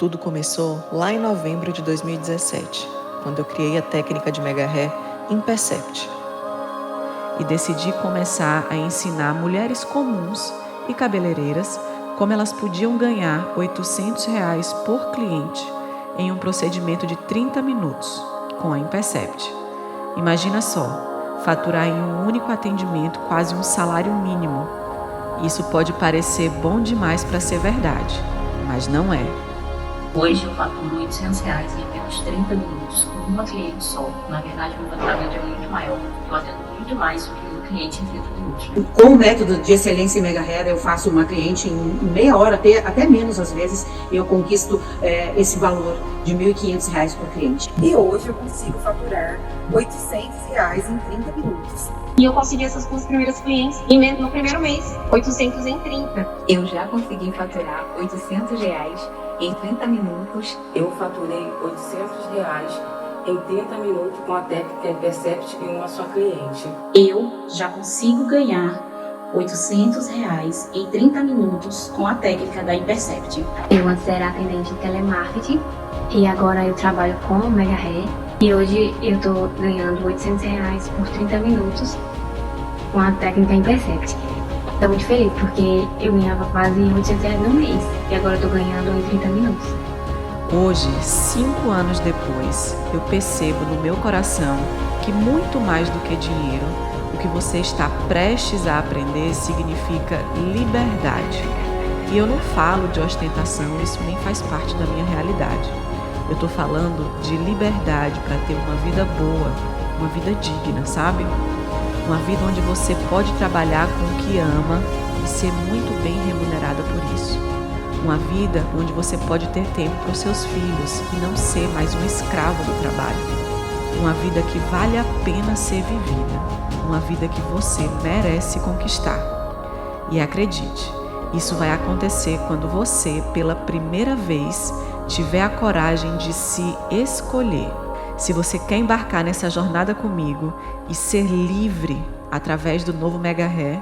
Tudo começou lá em novembro de 2017, quando eu criei a técnica de Mega Hair Impercept. E decidi começar a ensinar mulheres comuns e cabeleireiras como elas podiam ganhar R$ 800 por cliente em um procedimento de 30 minutos com a Impercept. Imagina só, faturar em um único atendimento quase um salário mínimo. Isso pode parecer bom demais para ser verdade, mas não é. Hoje eu faturo R$ 800 em apenas 30 minutos com uma cliente só. Na verdade, meu faturamento é muito maior. Eu atendo muito mais do que uma cliente em 30 minutos. Com o método de excelência em Mega Hair, eu faço uma cliente em meia hora, até menos às vezes, e eu conquisto esse valor de R$ 1.500 por cliente. E hoje eu consigo faturar R$ 800 em 30 minutos. E eu consegui essas duas primeiras clientes no primeiro mês, 800 em 30. Eu já consegui faturar R$ 800 em 30 minutos. Eu faturei R$ 800 em 30 minutos com a técnica Impercept em uma só cliente. Eu já consigo ganhar R$ 800 em 30 minutos com a técnica da Impercept. Eu antes era atendente de telemarketing e agora eu trabalho com Mega Hair. E hoje eu tô ganhando R$ 800 por 30 minutos com a técnica Impercept. Estou muito feliz porque eu ganhava quase R$ 800 no mês e agora eu tô ganhando em 30 minutos. Hoje, 5 anos depois, eu percebo no meu coração que muito mais do que dinheiro, o que você está prestes a aprender significa liberdade. E eu não falo de ostentação, isso nem faz parte da minha realidade. Eu tô falando de liberdade para ter uma vida boa, uma vida digna, sabe? Uma vida onde você pode trabalhar com o que ama e ser muito bem remunerada por isso. Uma vida onde você pode ter tempo para os seus filhos e não ser mais um escravo do trabalho. Uma vida que vale a pena ser vivida. Uma vida que você merece conquistar. E acredite, isso vai acontecer quando você, pela primeira vez, tiver a coragem de se escolher. Se você quer embarcar nessa jornada comigo e ser livre através do novo Mega Hair,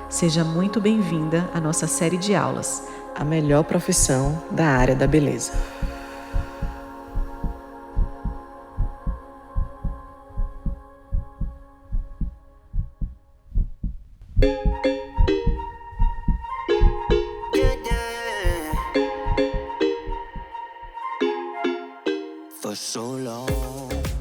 seja muito bem-vinda à nossa série de aulas, a melhor profissão da área da beleza.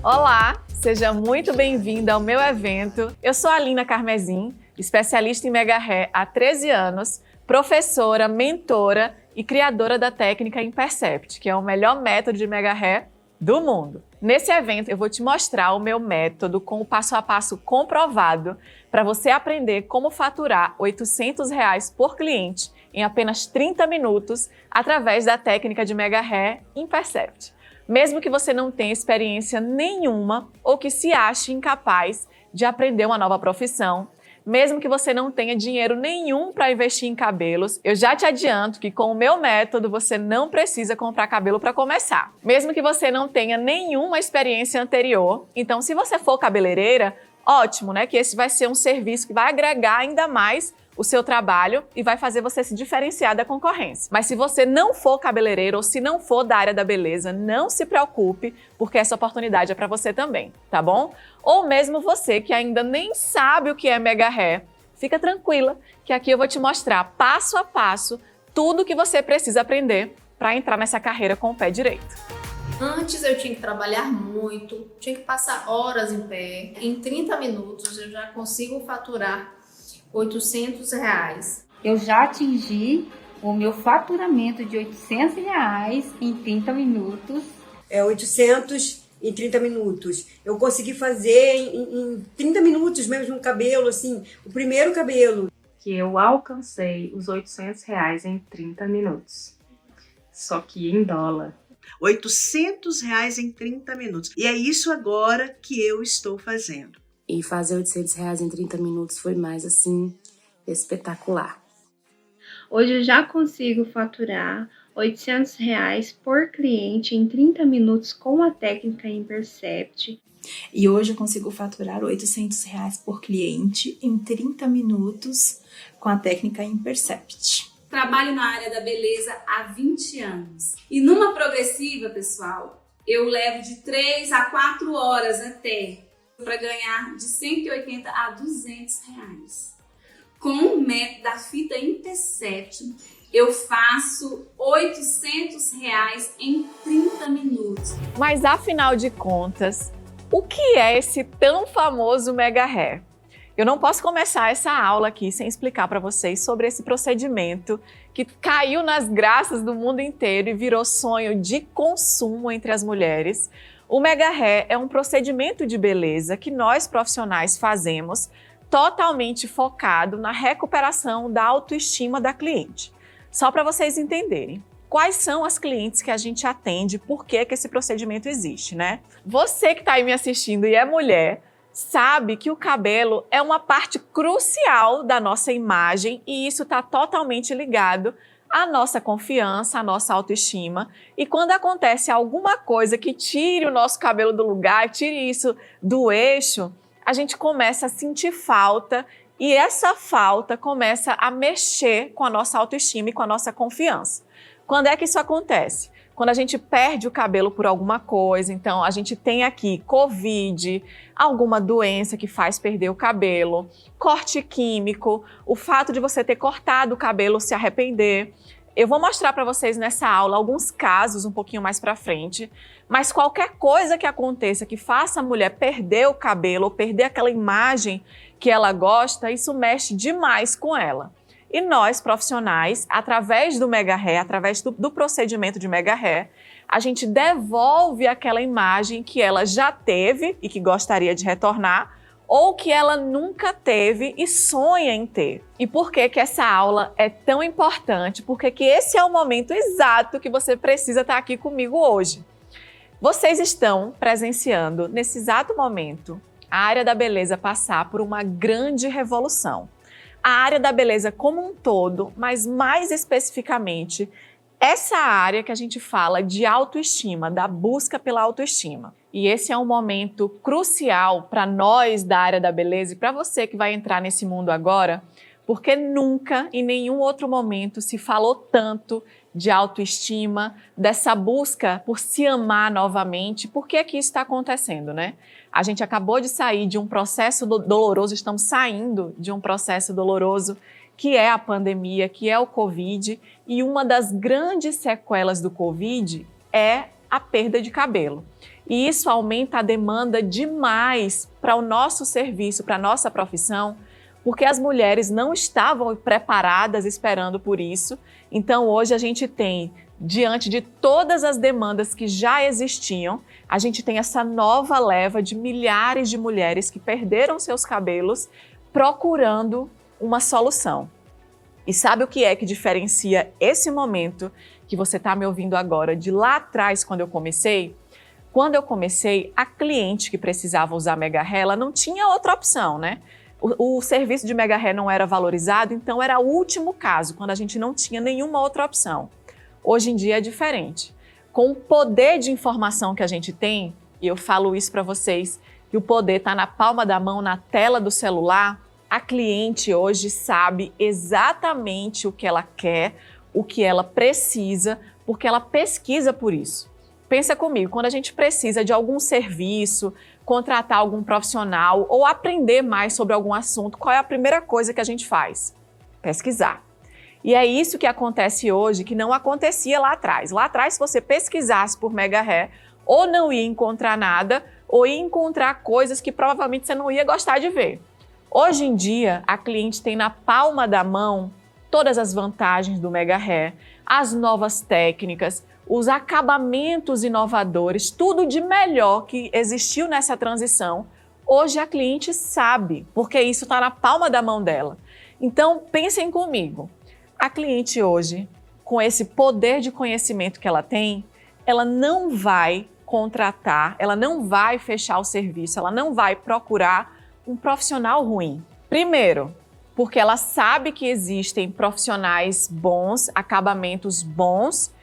Olá, seja muito bem-vinda ao meu evento. Eu sou a Alina Carmezin, especialista em Mega Hair há 13 anos, professora, mentora e criadora da técnica Impercept, que é o melhor método de Mega Hair do mundo. Nesse evento, eu vou te mostrar o meu método com o passo a passo comprovado para você aprender como faturar R$ 800 por cliente em apenas 30 minutos através da técnica de Mega Hair Impercept. Mesmo que você não tenha experiência nenhuma ou que se ache incapaz de aprender uma nova profissão, mesmo que você não tenha dinheiro nenhum para investir em cabelos, eu já te adianto que com o meu método você não precisa comprar cabelo para começar. Mesmo que você não tenha nenhuma experiência anterior, então se você for cabeleireira, ótimo, né? Que esse vai ser um serviço que vai agregar ainda mais o seu trabalho e vai fazer você se diferenciar da concorrência. Mas se você não for cabeleireiro ou se não for da área da beleza, não se preocupe, porque essa oportunidade é para você também, tá bom? Ou mesmo você que ainda nem sabe o que é Mega Hair, fica tranquila que aqui eu vou te mostrar passo a passo tudo o que você precisa aprender para entrar nessa carreira com o pé direito. Antes eu tinha que trabalhar muito, tinha que passar horas em pé. Em 30 minutos eu já consigo faturar R$ 800. Eu já atingi o meu faturamento de R$ 800 em 30 minutos. 800 em 30 minutos. Eu consegui fazer em 30 minutos mesmo um cabelo, assim, o primeiro cabelo. Que eu alcancei os R$ 800 em 30 minutos. Só que em dólar. R$ 800 em 30 minutos. E é isso agora que eu estou fazendo. E fazer R$ 800 em 30 minutos foi mais, assim, espetacular. Hoje eu já consigo faturar R$ 800 por cliente em 30 minutos com a técnica Impercept. E hoje eu consigo faturar R$ 800 por cliente em 30 minutos com a técnica Impercept. Trabalho na área da beleza há 20 anos. E numa progressiva, pessoal, eu levo de 3 a 4 horas até para ganhar de 180 a 200 reais. Com o método da fita Intercept, eu faço 800 reais em 30 minutos. Mas afinal de contas, o que é esse tão famoso Mega Hair? Eu não posso começar essa aula aqui sem explicar para vocês sobre esse procedimento que caiu nas graças do mundo inteiro e virou sonho de consumo entre as mulheres. O Mega Hair é um procedimento de beleza que nós profissionais fazemos totalmente focado na recuperação da autoestima da cliente. Só para vocês entenderem. Quais são as clientes que a gente atende, por que esse procedimento existe, né? Você que está aí me assistindo e é mulher, sabe que o cabelo é uma parte crucial da nossa imagem e isso está totalmente ligado à nossa confiança, à nossa autoestima. E quando acontece alguma coisa que tire o nosso cabelo do lugar, tire isso do eixo, a gente começa a sentir falta e essa falta começa a mexer com a nossa autoestima e com a nossa confiança. Quando é que isso acontece? Quando a gente perde o cabelo por alguma coisa, então a gente tem aqui Covid, alguma doença que faz perder o cabelo, corte químico, o fato de você ter cortado o cabelo, se arrepender. Eu vou mostrar para vocês nessa aula alguns casos um pouquinho mais para frente, mas qualquer coisa que aconteça que faça a mulher perder o cabelo ou perder aquela imagem que ela gosta, isso mexe demais com ela. E nós, profissionais, através do Mega Hair, através do procedimento de Mega Hair, a gente devolve aquela imagem que ela já teve e que gostaria de retornar, ou que ela nunca teve e sonha em ter. E por que essa aula é tão importante? Porque que esse é o momento exato que você precisa estar aqui comigo hoje. Vocês estão presenciando, nesse exato momento, a área da beleza passar por uma grande revolução. A área da beleza como um todo, mas mais especificamente, essa área que a gente fala de autoestima, da busca pela autoestima. E esse é um momento crucial para nós da área da beleza e para você que vai entrar nesse mundo agora, porque nunca, em nenhum outro momento, se falou tanto de autoestima, dessa busca por se amar novamente. Por que isso está acontecendo, né? A gente acabou de sair de um processo doloroso, estamos saindo de um processo doloroso que é a pandemia, que é o Covid, e uma das grandes sequelas do Covid é a perda de cabelo. E isso aumenta a demanda demais para o nosso serviço, para a nossa profissão, porque as mulheres não estavam preparadas esperando por isso. Então hoje a gente tem, diante de todas as demandas que já existiam, a gente tem essa nova leva de milhares de mulheres que perderam seus cabelos procurando uma solução. E sabe o que é que diferencia esse momento que você está me ouvindo agora de lá atrás, quando eu comecei? Quando eu comecei, a cliente que precisava usar Mega Hair, ela não tinha outra opção, né? O serviço de Mega Hair não era valorizado, então era o último caso, quando a gente não tinha nenhuma outra opção. Hoje em dia é diferente. Com o poder de informação que a gente tem, e eu falo isso para vocês, que o poder está na palma da mão, na tela do celular, a cliente hoje sabe exatamente o que ela quer, o que ela precisa, porque ela pesquisa por isso. Pensa comigo, quando a gente precisa de algum serviço, contratar algum profissional ou aprender mais sobre algum assunto, qual é a primeira coisa que a gente faz? Pesquisar. E é isso que acontece hoje, que não acontecia lá atrás. Lá atrás, se você pesquisasse por Mega Hair, ou não ia encontrar nada, ou ia encontrar coisas que provavelmente você não ia gostar de ver. Hoje em dia, a cliente tem na palma da mão todas as vantagens do Mega Hair, as novas técnicas, os acabamentos inovadores, tudo de melhor que existiu nessa transição. Hoje a cliente sabe, porque isso está na palma da mão dela. Então, pensem comigo. A cliente hoje, com esse poder de conhecimento que ela tem, ela não vai contratar, ela não vai fechar o serviço, ela não vai procurar um profissional ruim. Primeiro, porque ela sabe que existem profissionais bons, acabamentos bons,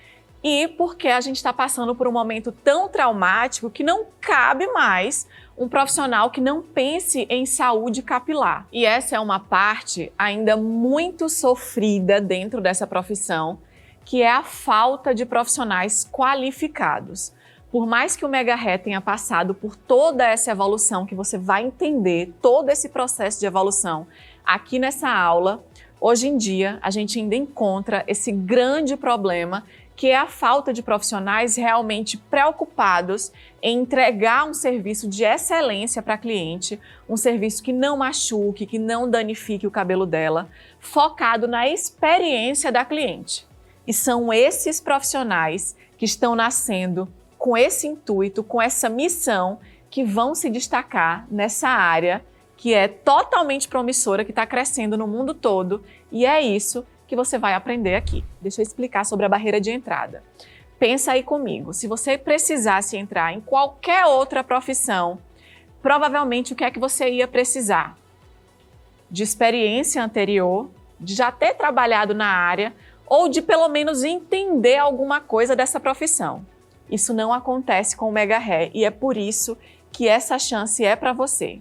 e porque a gente está passando por um momento tão traumático que não cabe mais um profissional que não pense em saúde capilar. E essa é uma parte ainda muito sofrida dentro dessa profissão, que é a falta de profissionais qualificados. Por mais que o Mega Hair tenha passado por toda essa evolução, que você vai entender todo esse processo de evolução aqui nessa aula, hoje em dia a gente ainda encontra esse grande problema, que é a falta de profissionais realmente preocupados em entregar um serviço de excelência para a cliente, um serviço que não machuque, que não danifique o cabelo dela, focado na experiência da cliente. E são esses profissionais que estão nascendo com esse intuito, com essa missão, que vão se destacar nessa área que é totalmente promissora, que está crescendo no mundo todo, e é isso que você vai aprender aqui. Deixa eu explicar sobre a barreira de entrada. Pensa aí comigo, se você precisasse entrar em qualquer outra profissão, provavelmente o que é que você ia precisar? De experiência anterior, de já ter trabalhado na área, ou de pelo menos entender alguma coisa dessa profissão. Isso não acontece com o Mega Hair e é por isso que essa chance é para você.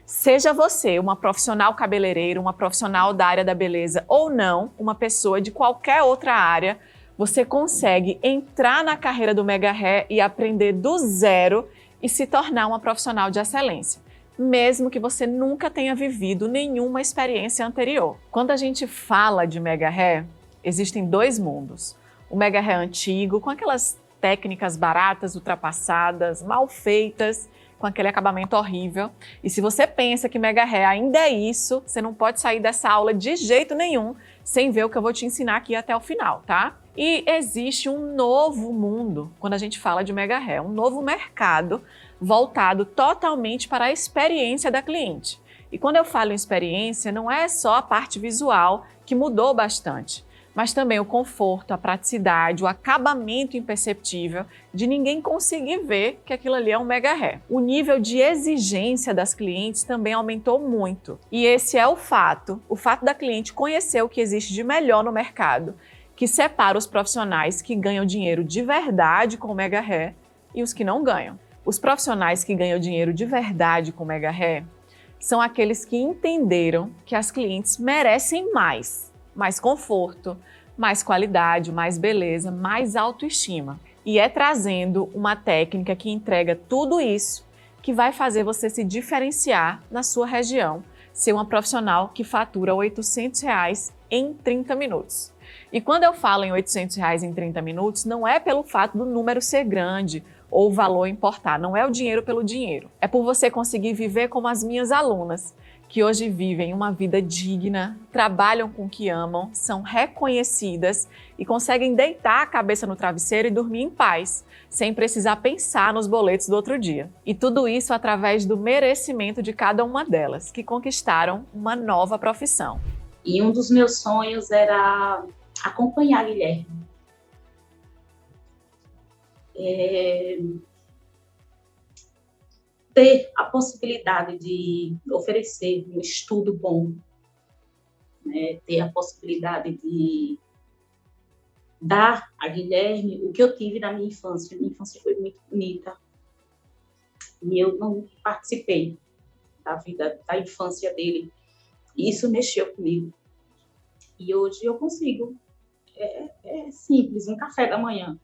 Seja você uma profissional cabeleireira, uma profissional da área da beleza ou não, uma pessoa de qualquer outra área, você consegue entrar na carreira do Mega Hair e aprender do zero e se tornar uma profissional de excelência, mesmo que você nunca tenha vivido nenhuma experiência anterior. Quando a gente fala de Mega Hair, existem dois mundos. O Mega Hair antigo, com aquelas técnicas baratas, ultrapassadas, mal feitas, com aquele acabamento horrível. E se você pensa que Mega Hair ainda é isso, você não pode sair dessa aula de jeito nenhum sem ver o que eu vou te ensinar aqui até o final, tá? E existe um novo mundo quando a gente fala de Mega Hair, um novo mercado voltado totalmente para a experiência da cliente. E quando eu falo em experiência, não é só a parte visual que mudou bastante, mas também o conforto, a praticidade, o acabamento imperceptível de ninguém conseguir ver que aquilo ali é um Mega Hair. O nível de exigência das clientes também aumentou muito. E esse é o fato da cliente conhecer o que existe de melhor no mercado, que separa os profissionais que ganham dinheiro de verdade com o Mega Hair e os que não ganham. Os profissionais que ganham dinheiro de verdade com o Mega Hair são aqueles que entenderam que as clientes merecem mais conforto, mais qualidade, mais beleza, mais autoestima. E é trazendo uma técnica que entrega tudo isso que vai fazer você se diferenciar na sua região, ser uma profissional que fatura R$ 800 em 30 minutos. E quando eu falo em R$ 800 em 30 minutos, não é pelo fato do número ser grande ou o valor importar, não é o dinheiro pelo dinheiro. É por você conseguir viver como as minhas alunas, que hoje vivem uma vida digna, trabalham com o que amam, são reconhecidas e conseguem deitar a cabeça no travesseiro e dormir em paz, sem precisar pensar nos boletos do outro dia. E tudo isso através do merecimento de cada uma delas, que conquistaram uma nova profissão. E um dos meus sonhos era acompanhar Guilherme. Ter a possibilidade de oferecer um estudo bom, né? Ter a possibilidade de dar a Guilherme o que eu tive na minha infância. Minha infância foi muito bonita e eu não participei da vida, da infância dele. E isso mexeu comigo. E hoje eu consigo. É simples, um café da manhã.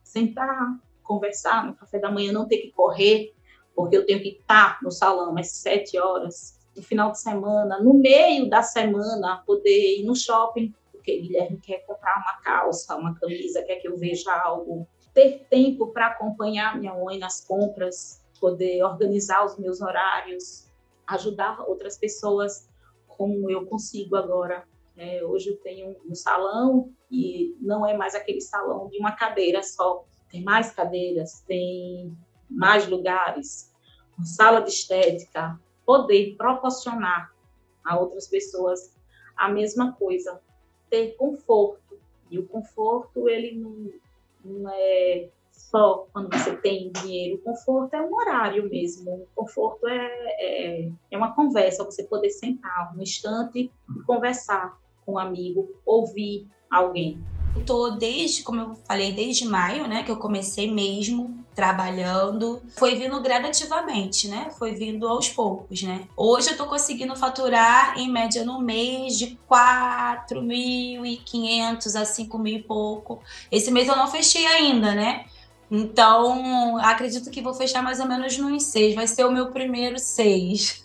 Sentar, conversar no café da manhã, não ter que correr, porque eu tenho que estar no salão às 7 horas, no final de semana, no meio da semana, poder ir no shopping, porque Guilherme quer comprar uma calça, uma camisa, quer que eu veja algo. Ter tempo para acompanhar minha mãe nas compras, poder organizar os meus horários, ajudar outras pessoas como eu consigo agora. Hoje eu tenho um salão e não é mais aquele salão de uma cadeira só. Tem mais cadeiras, tem mais lugares, uma sala de estética, poder proporcionar a outras pessoas a mesma coisa, ter conforto. E o conforto, ele não é só quando você tem dinheiro. O conforto é um horário mesmo. O conforto é uma conversa, você poder sentar um instante e conversar com um amigo, ouvir alguém. Tô desde, como eu falei, desde maio, né, que eu comecei mesmo trabalhando. Foi vindo gradativamente, né? Foi vindo aos poucos, né? Hoje eu tô conseguindo faturar, em média, no mês, de 4.500 a 5.000 e pouco. Esse mês eu não fechei ainda, né? Então, acredito que vou fechar mais ou menos nos 6. Vai ser o meu primeiro 6.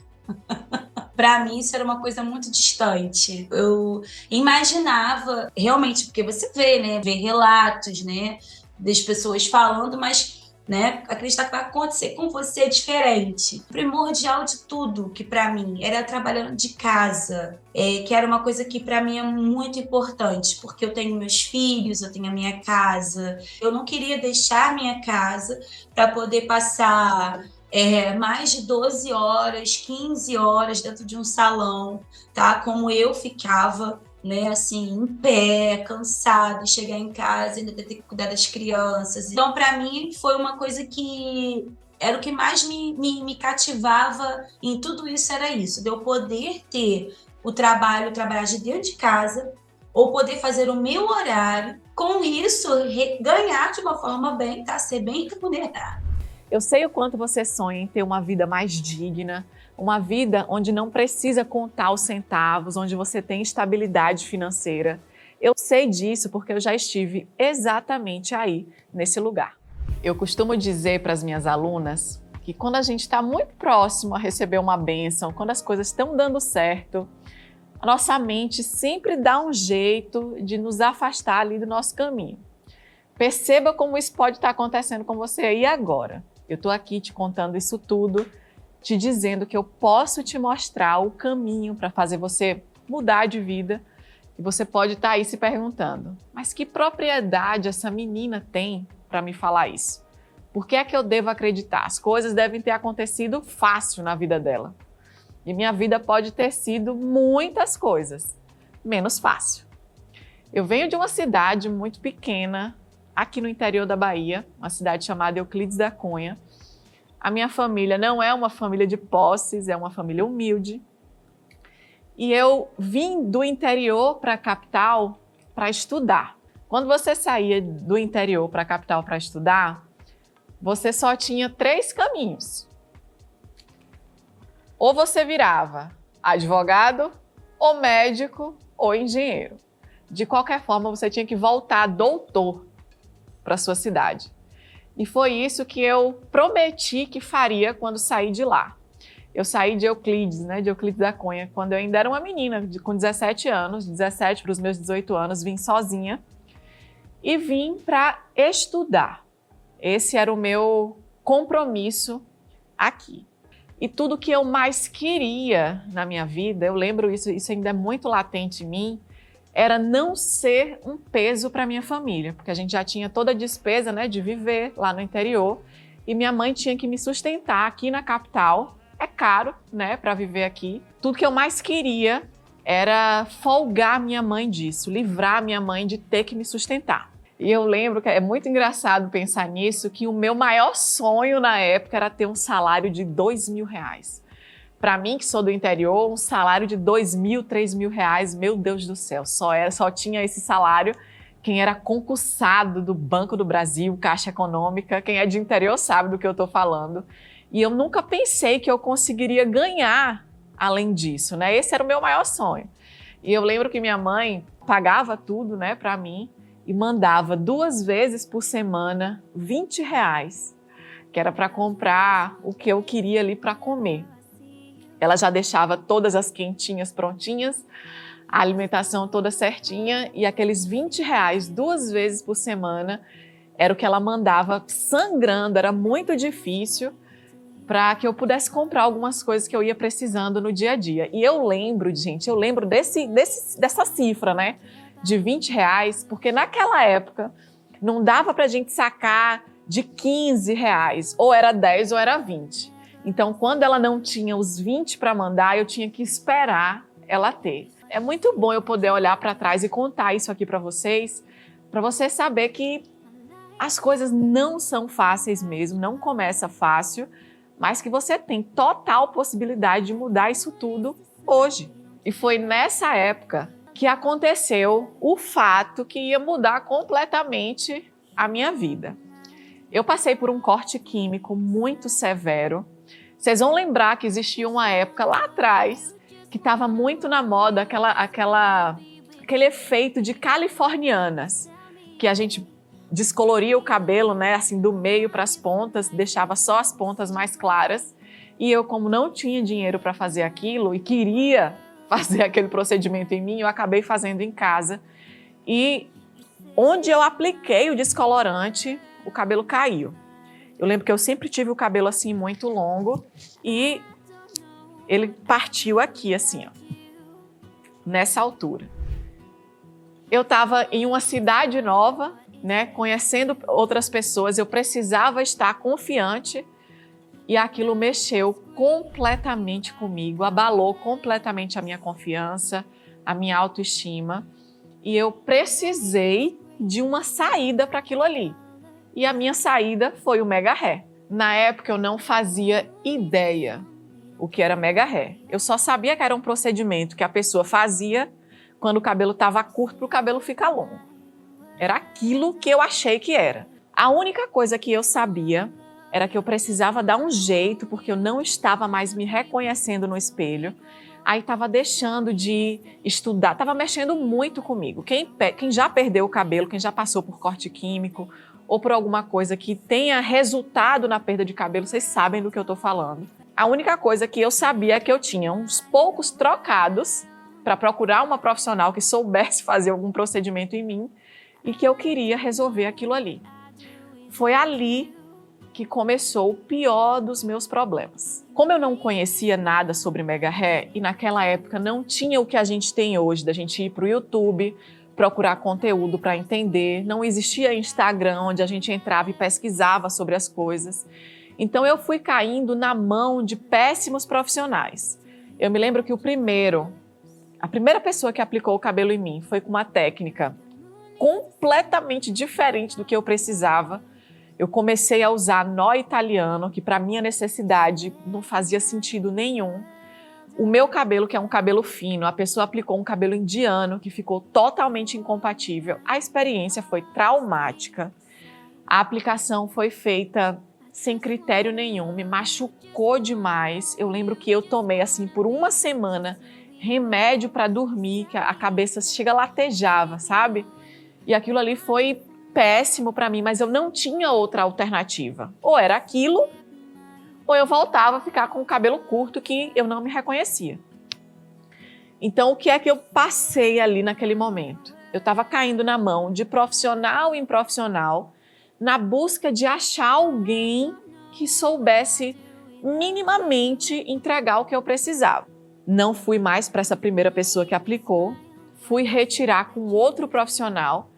Para mim, isso era uma coisa muito distante. Eu imaginava, realmente, porque você vê, né? Vê relatos, né? Das pessoas falando, mas, né? Acreditar que vai acontecer com você é diferente. O primordial de tudo, que para mim era trabalhando de casa, que era uma coisa que para mim é muito importante, porque eu tenho meus filhos, eu tenho a minha casa. Eu não queria deixar a minha casa para poder passar mais de 12 horas, 15 horas dentro de um salão, tá? Como eu ficava, né, assim, em pé, cansada, chegar em casa, ainda ter que cuidar das crianças. Então, para mim, foi uma coisa que era o que mais me cativava em tudo isso, era isso, de eu poder ter trabalhar de dentro de casa, ou poder fazer o meu horário, com isso, ganhar de uma forma bem, tá? Ser bem remunerado. Eu sei o quanto você sonha em ter uma vida mais digna, uma vida onde não precisa contar os centavos, onde você tem estabilidade financeira. Eu sei disso porque eu já estive exatamente aí, nesse lugar. Eu costumo dizer para as minhas alunas que quando a gente está muito próximo a receber uma bênção, quando as coisas estão dando certo, a nossa mente sempre dá um jeito de nos afastar ali do nosso caminho. Perceba como isso pode estar acontecendo com você aí agora. Eu estou aqui te contando isso tudo, te dizendo que eu posso te mostrar o caminho para fazer você mudar de vida. E você pode estar aí se perguntando, mas que propriedade essa menina tem para me falar isso? Por que é que eu devo acreditar? As coisas devem ter acontecido fácil na vida dela. E minha vida pode ter sido muitas coisas, menos fácil. Eu venho de uma cidade muito pequena, aqui no interior da Bahia, uma cidade chamada Euclides da Cunha. A minha família não é uma família de posses, é uma família humilde. E eu vim do interior para a capital para estudar. Quando você saía do interior para a capital para estudar, você só tinha 3 caminhos. Ou você virava advogado, ou médico, ou engenheiro. De qualquer forma, você tinha que voltar doutor para sua cidade. E foi isso que eu prometi que faria quando saí de lá. Eu saí de Euclides, né, de Euclides da Cunha, quando eu ainda era uma menina, com 17 anos, 17 para os meus 18 anos, vim sozinha e vim para estudar. Esse era o meu compromisso aqui. E tudo que eu mais queria na minha vida, eu lembro isso ainda é muito latente em mim, era não ser um peso para minha família, porque a gente já tinha toda a despesa, né, de viver lá no interior e minha mãe tinha que me sustentar aqui na capital. É caro, né, para viver aqui. Tudo que eu mais queria era folgar minha mãe disso, livrar minha mãe de ter que me sustentar. E eu lembro que é muito engraçado pensar nisso, que o meu maior sonho na época era ter um salário de R$2.000. Para mim, que sou do interior, um salário de R$2.000, R$3.000, meu Deus do céu, só tinha esse salário quem era concursado do Banco do Brasil, Caixa Econômica. Quem é de interior sabe do que eu estou falando. E eu nunca pensei que eu conseguiria ganhar além disso, né? Esse era o meu maior sonho. E eu lembro que minha mãe pagava tudo, né, para mim e mandava 2 vezes por semana R$20, que era para comprar o que eu queria ali para comer. Ela já deixava todas as quentinhas prontinhas, a alimentação toda certinha e aqueles R$20 2 vezes por semana era o que ela mandava sangrando, era muito difícil para que eu pudesse comprar algumas coisas que eu ia precisando no dia a dia. E eu lembro, gente, dessa cifra, né, de R$20, porque naquela época não dava para a gente sacar de R$15, ou era 10 ou era 20. Então, quando ela não tinha os 20 para mandar, eu tinha que esperar ela ter. É muito bom eu poder olhar para trás e contar isso aqui para vocês saber que as coisas não são fáceis mesmo, não começa fácil, mas que você tem total possibilidade de mudar isso tudo hoje. E foi nessa época que aconteceu o fato que ia mudar completamente a minha vida. Eu passei por um corte químico muito severo. Vocês vão lembrar que existia uma época lá atrás que estava muito na moda aquele efeito de californianas, que a gente descoloria o cabelo, né, assim, do meio para as pontas, deixava só as pontas mais claras. E eu, como não tinha dinheiro para fazer aquilo e queria fazer aquele procedimento em mim, eu acabei fazendo em casa. E onde eu apliquei o descolorante, o cabelo caiu. Eu lembro que eu sempre tive o cabelo assim muito longo e ele partiu aqui, assim, ó, nessa altura. Eu estava em uma cidade nova, né, conhecendo outras pessoas, eu precisava estar confiante e aquilo mexeu completamente comigo, abalou completamente a minha confiança, a minha autoestima e eu precisei de uma saída para aquilo ali. E a minha saída foi o Mega Hair. Na época eu não fazia ideia o que era Mega Hair. Eu só sabia que era um procedimento que a pessoa fazia quando o cabelo estava curto para o cabelo ficar longo. Era aquilo que eu achei que era. A única coisa que eu sabia era que eu precisava dar um jeito, porque eu não estava mais me reconhecendo no espelho. Aí estava deixando de estudar, estava mexendo muito comigo. Quem já perdeu o cabelo, quem já passou por corte químico ou por alguma coisa que tenha resultado na perda de cabelo, vocês sabem do que eu estou falando. A única coisa que eu sabia é que eu tinha uns poucos trocados para procurar uma profissional que soubesse fazer algum procedimento em mim e que eu queria resolver aquilo ali. Foi ali que começou o pior dos meus problemas. Como eu não conhecia nada sobre Mega Hair e naquela época não tinha o que a gente tem hoje, da gente ir para o YouTube, procurar conteúdo para entender, não existia Instagram onde a gente entrava e pesquisava sobre as coisas. Então eu fui caindo na mão de péssimos profissionais. Eu me lembro que a primeira pessoa que aplicou o cabelo em mim foi com uma técnica completamente diferente do que eu precisava. Eu comecei a usar nó italiano, que para minha necessidade não fazia sentido nenhum. O meu cabelo, que é um cabelo fino, a pessoa aplicou um cabelo indiano, que ficou totalmente incompatível. A experiência foi traumática. A aplicação foi feita sem critério nenhum, me machucou demais. Eu lembro que eu tomei, assim, por uma semana, remédio para dormir, que a cabeça chega latejava, sabe? E aquilo ali foi péssimo para mim, mas eu não tinha outra alternativa. Ou era aquilo, ou eu voltava a ficar com o cabelo curto que eu não me reconhecia. Então, o que é que eu passei ali naquele momento? Eu estava caindo na mão de profissional em profissional, na busca de achar alguém que soubesse minimamente entregar o que eu precisava. Não fui mais para essa primeira pessoa que aplicou, fui retirar com outro profissional.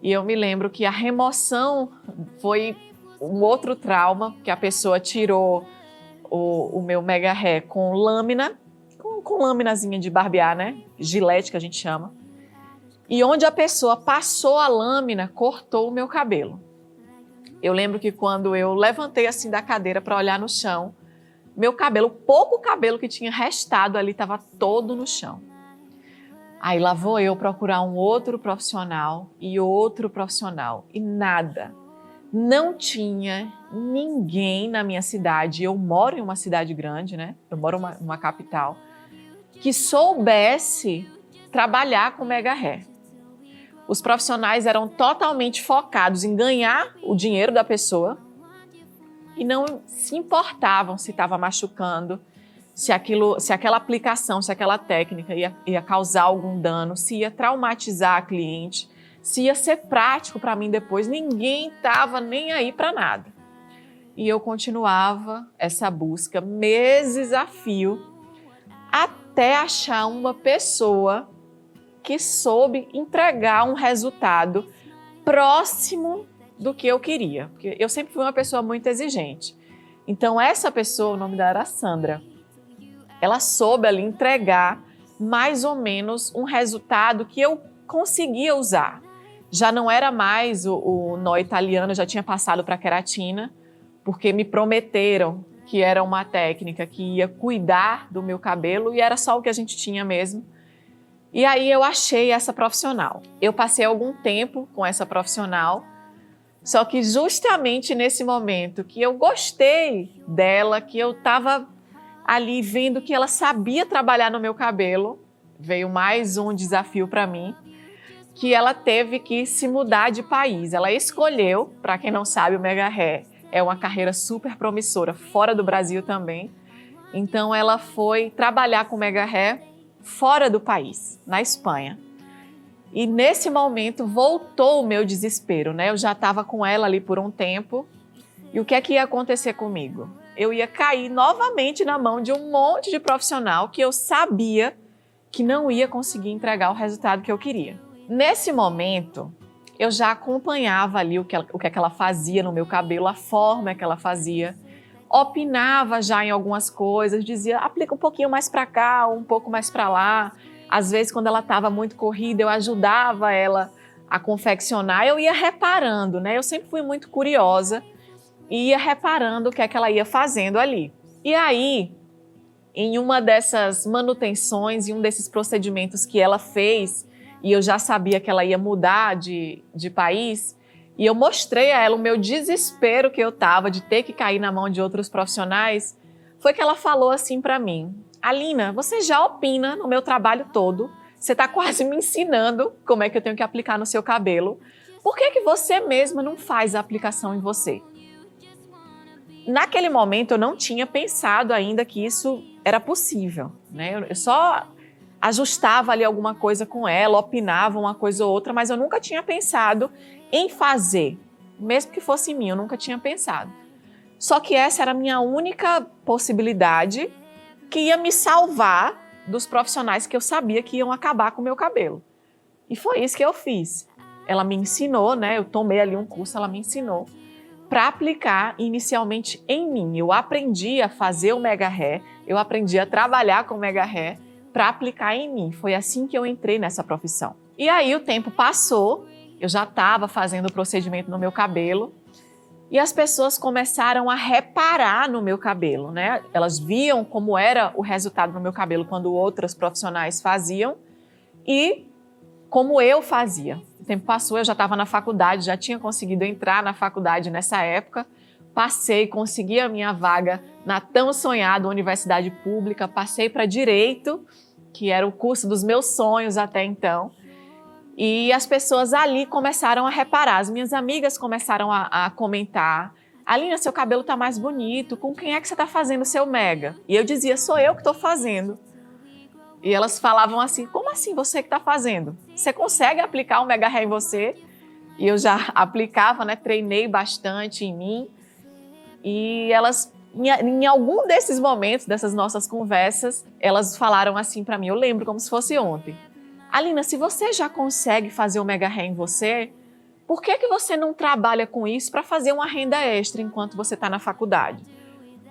E eu me lembro que a remoção foi um outro trauma, que a pessoa tirou o meu Mega Hair com lâmina, com lâminazinha de barbear, né? Gilete, que a gente chama. E onde a pessoa passou a lâmina, cortou o meu cabelo. Eu lembro que quando eu levantei assim da cadeira para olhar no chão, meu cabelo, pouco cabelo que tinha restado ali, estava todo no chão. Aí lá vou eu procurar um outro profissional e outro profissional e nada. Não tinha ninguém na minha cidade, eu moro em uma cidade grande, né? Eu moro numa capital, que soubesse trabalhar com Mega Hair. Os profissionais eram totalmente focados em ganhar o dinheiro da pessoa e não se importavam se estava machucando, se aquela aplicação, se aquela técnica ia causar algum dano, se ia traumatizar a cliente, se ia ser prático para mim depois. Ninguém estava nem aí para nada. E eu continuava essa busca meses a fio até achar uma pessoa que soube entregar um resultado próximo do que eu queria. Porque eu sempre fui uma pessoa muito exigente. Então essa pessoa, o nome dela era Sandra, ela soube ali entregar mais ou menos um resultado que eu conseguia usar. Já não era mais o nó italiano, já tinha passado para a queratina, porque me prometeram que era uma técnica que ia cuidar do meu cabelo e era só o que a gente tinha mesmo. E aí eu achei essa profissional. Eu passei algum tempo com essa profissional, só que justamente nesse momento que eu gostei dela, que eu estava ali vendo que ela sabia trabalhar no meu cabelo, veio mais um desafio para mim, que ela teve que se mudar de país. Ela escolheu, para quem não sabe, o Mega Hair é uma carreira super promissora, fora do Brasil também. Então ela foi trabalhar com o Mega Hair fora do país, na Espanha. E nesse momento voltou o meu desespero, né? Eu já estava com ela ali por um tempo. E o que é que ia acontecer comigo? Eu ia cair novamente na mão de um monte de profissional que eu sabia que não ia conseguir entregar o resultado que eu queria. Nesse momento, eu já acompanhava ali o que é que ela fazia no meu cabelo, a forma que ela fazia. Opinava já em algumas coisas, dizia, aplica um pouquinho mais para cá, um pouco mais para lá. Às vezes, quando ela estava muito corrida, eu ajudava ela a confeccionar. Eu ia reparando, né? Eu sempre fui muito curiosa e ia reparando o que é que ela ia fazendo ali. E aí, em uma dessas manutenções, em um desses procedimentos que ela fez, e eu já sabia que ela ia mudar de país, e eu mostrei a ela o meu desespero que eu estava de ter que cair na mão de outros profissionais, foi que ela falou assim para mim, Alina, você já opina no meu trabalho todo, você está quase me ensinando como é que eu tenho que aplicar no seu cabelo, por que você mesma não faz a aplicação em você? Naquele momento eu não tinha pensado ainda que isso era possível, né? Eu só ajustava ali alguma coisa com ela, opinava uma coisa ou outra, mas eu nunca tinha pensado em fazer, mesmo que fosse em mim, eu nunca tinha pensado. Só que essa era a minha única possibilidade que ia me salvar dos profissionais que eu sabia que iam acabar com o meu cabelo. E foi isso que eu fiz. Ela me ensinou, né? Eu tomei ali um curso, ela me ensinou para aplicar inicialmente em mim. Eu aprendi a fazer o Mega Hair, eu aprendi a trabalhar com o Mega Hair para aplicar em mim. Foi assim que eu entrei nessa profissão. E aí o tempo passou, eu já estava fazendo o procedimento no meu cabelo e as pessoas começaram a reparar no meu cabelo, né? Elas viam como era o resultado no meu cabelo quando outros profissionais faziam e como eu fazia. O tempo passou, eu já estava na faculdade, já tinha conseguido entrar na faculdade nessa época, passei, consegui a minha vaga na tão sonhada universidade pública, passei para Direito, que era o curso dos meus sonhos até então, e as pessoas ali começaram a reparar, as minhas amigas começaram a comentar, Alina, seu cabelo está mais bonito, com quem é que você está fazendo o seu Mega? E eu dizia, sou eu que estou fazendo. E elas falavam assim, como assim você que está fazendo? Você consegue aplicar um Mega Hair em você? E eu já aplicava, né? Treinei bastante em mim. E elas, em algum desses momentos, dessas nossas conversas, elas falaram assim para mim, eu lembro como se fosse ontem. Alina, se você já consegue fazer o Mega Hair em você, por que você não trabalha com isso para fazer uma renda extra enquanto você está na faculdade?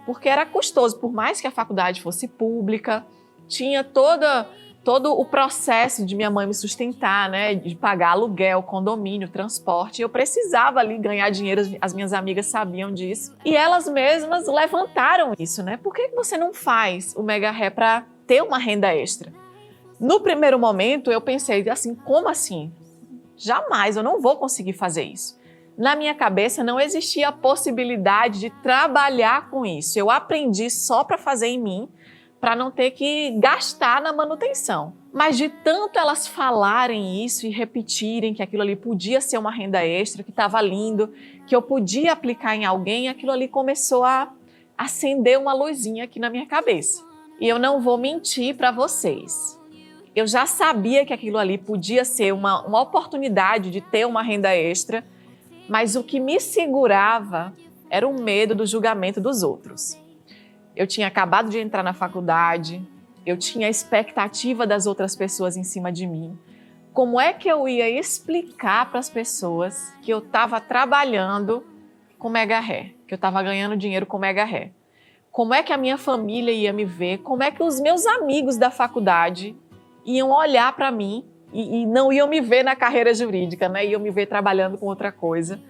Porque era custoso, por mais que a faculdade fosse pública, tinha todo o processo de minha mãe me sustentar, né? De pagar aluguel, condomínio, transporte. Eu precisava ali ganhar dinheiro, as minhas amigas sabiam disso. E elas mesmas levantaram isso, né? Por que você não faz o Mega Hair para ter uma renda extra? No primeiro momento eu pensei assim, como assim? Jamais, eu não vou conseguir fazer isso. Na minha cabeça não existia a possibilidade de trabalhar com isso. Eu aprendi só para fazer em mim, para não ter que gastar na manutenção. Mas de tanto elas falarem isso e repetirem que aquilo ali podia ser uma renda extra, que estava lindo, que eu podia aplicar em alguém, aquilo ali começou a acender uma luzinha aqui na minha cabeça. E eu não vou mentir para vocês. Eu já sabia que aquilo ali podia ser uma oportunidade de ter uma renda extra, mas o que me segurava era o medo do julgamento dos outros. Eu tinha acabado de entrar na faculdade, eu tinha a expectativa das outras pessoas em cima de mim. Como é que eu ia explicar para as pessoas que eu estava trabalhando com Mega Hair, que eu estava ganhando dinheiro com Mega Hair? Como é que a minha família ia me ver? Como é que os meus amigos da faculdade iam olhar para mim e não iam me ver na carreira jurídica, né? Iam me ver trabalhando com outra coisa.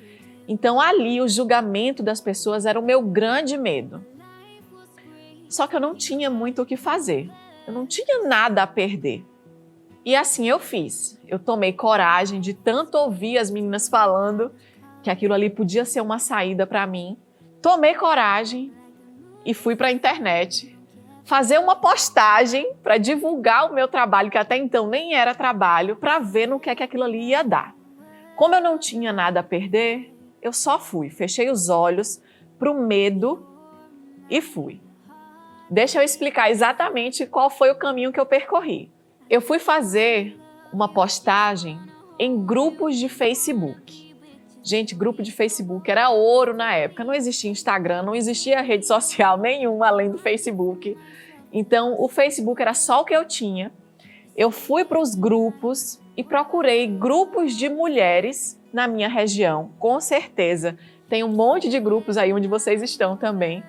Então ali o julgamento das pessoas era o meu grande medo. Só que eu não tinha muito o que fazer. Eu não tinha nada a perder. E assim eu fiz. Eu tomei coragem de tanto ouvir as meninas falando que aquilo ali podia ser uma saída para mim. Tomei coragem e fui para a internet fazer uma postagem para divulgar o meu trabalho, que até então nem era trabalho, para ver no que é que aquilo ali ia dar. Como eu não tinha nada a perder, eu só fui, fechei os olhos para o medo e fui. Deixa eu explicar exatamente qual foi o caminho que eu percorri. Eu fui fazer uma postagem em grupos de Facebook. Gente, grupo de Facebook era ouro na época. Não existia Instagram, não existia rede social nenhuma além do Facebook. Então, o Facebook era só o que eu tinha. Eu fui para os grupos e procurei grupos de mulheres na minha região. Com certeza, tem um monte de grupos aí onde vocês estão também.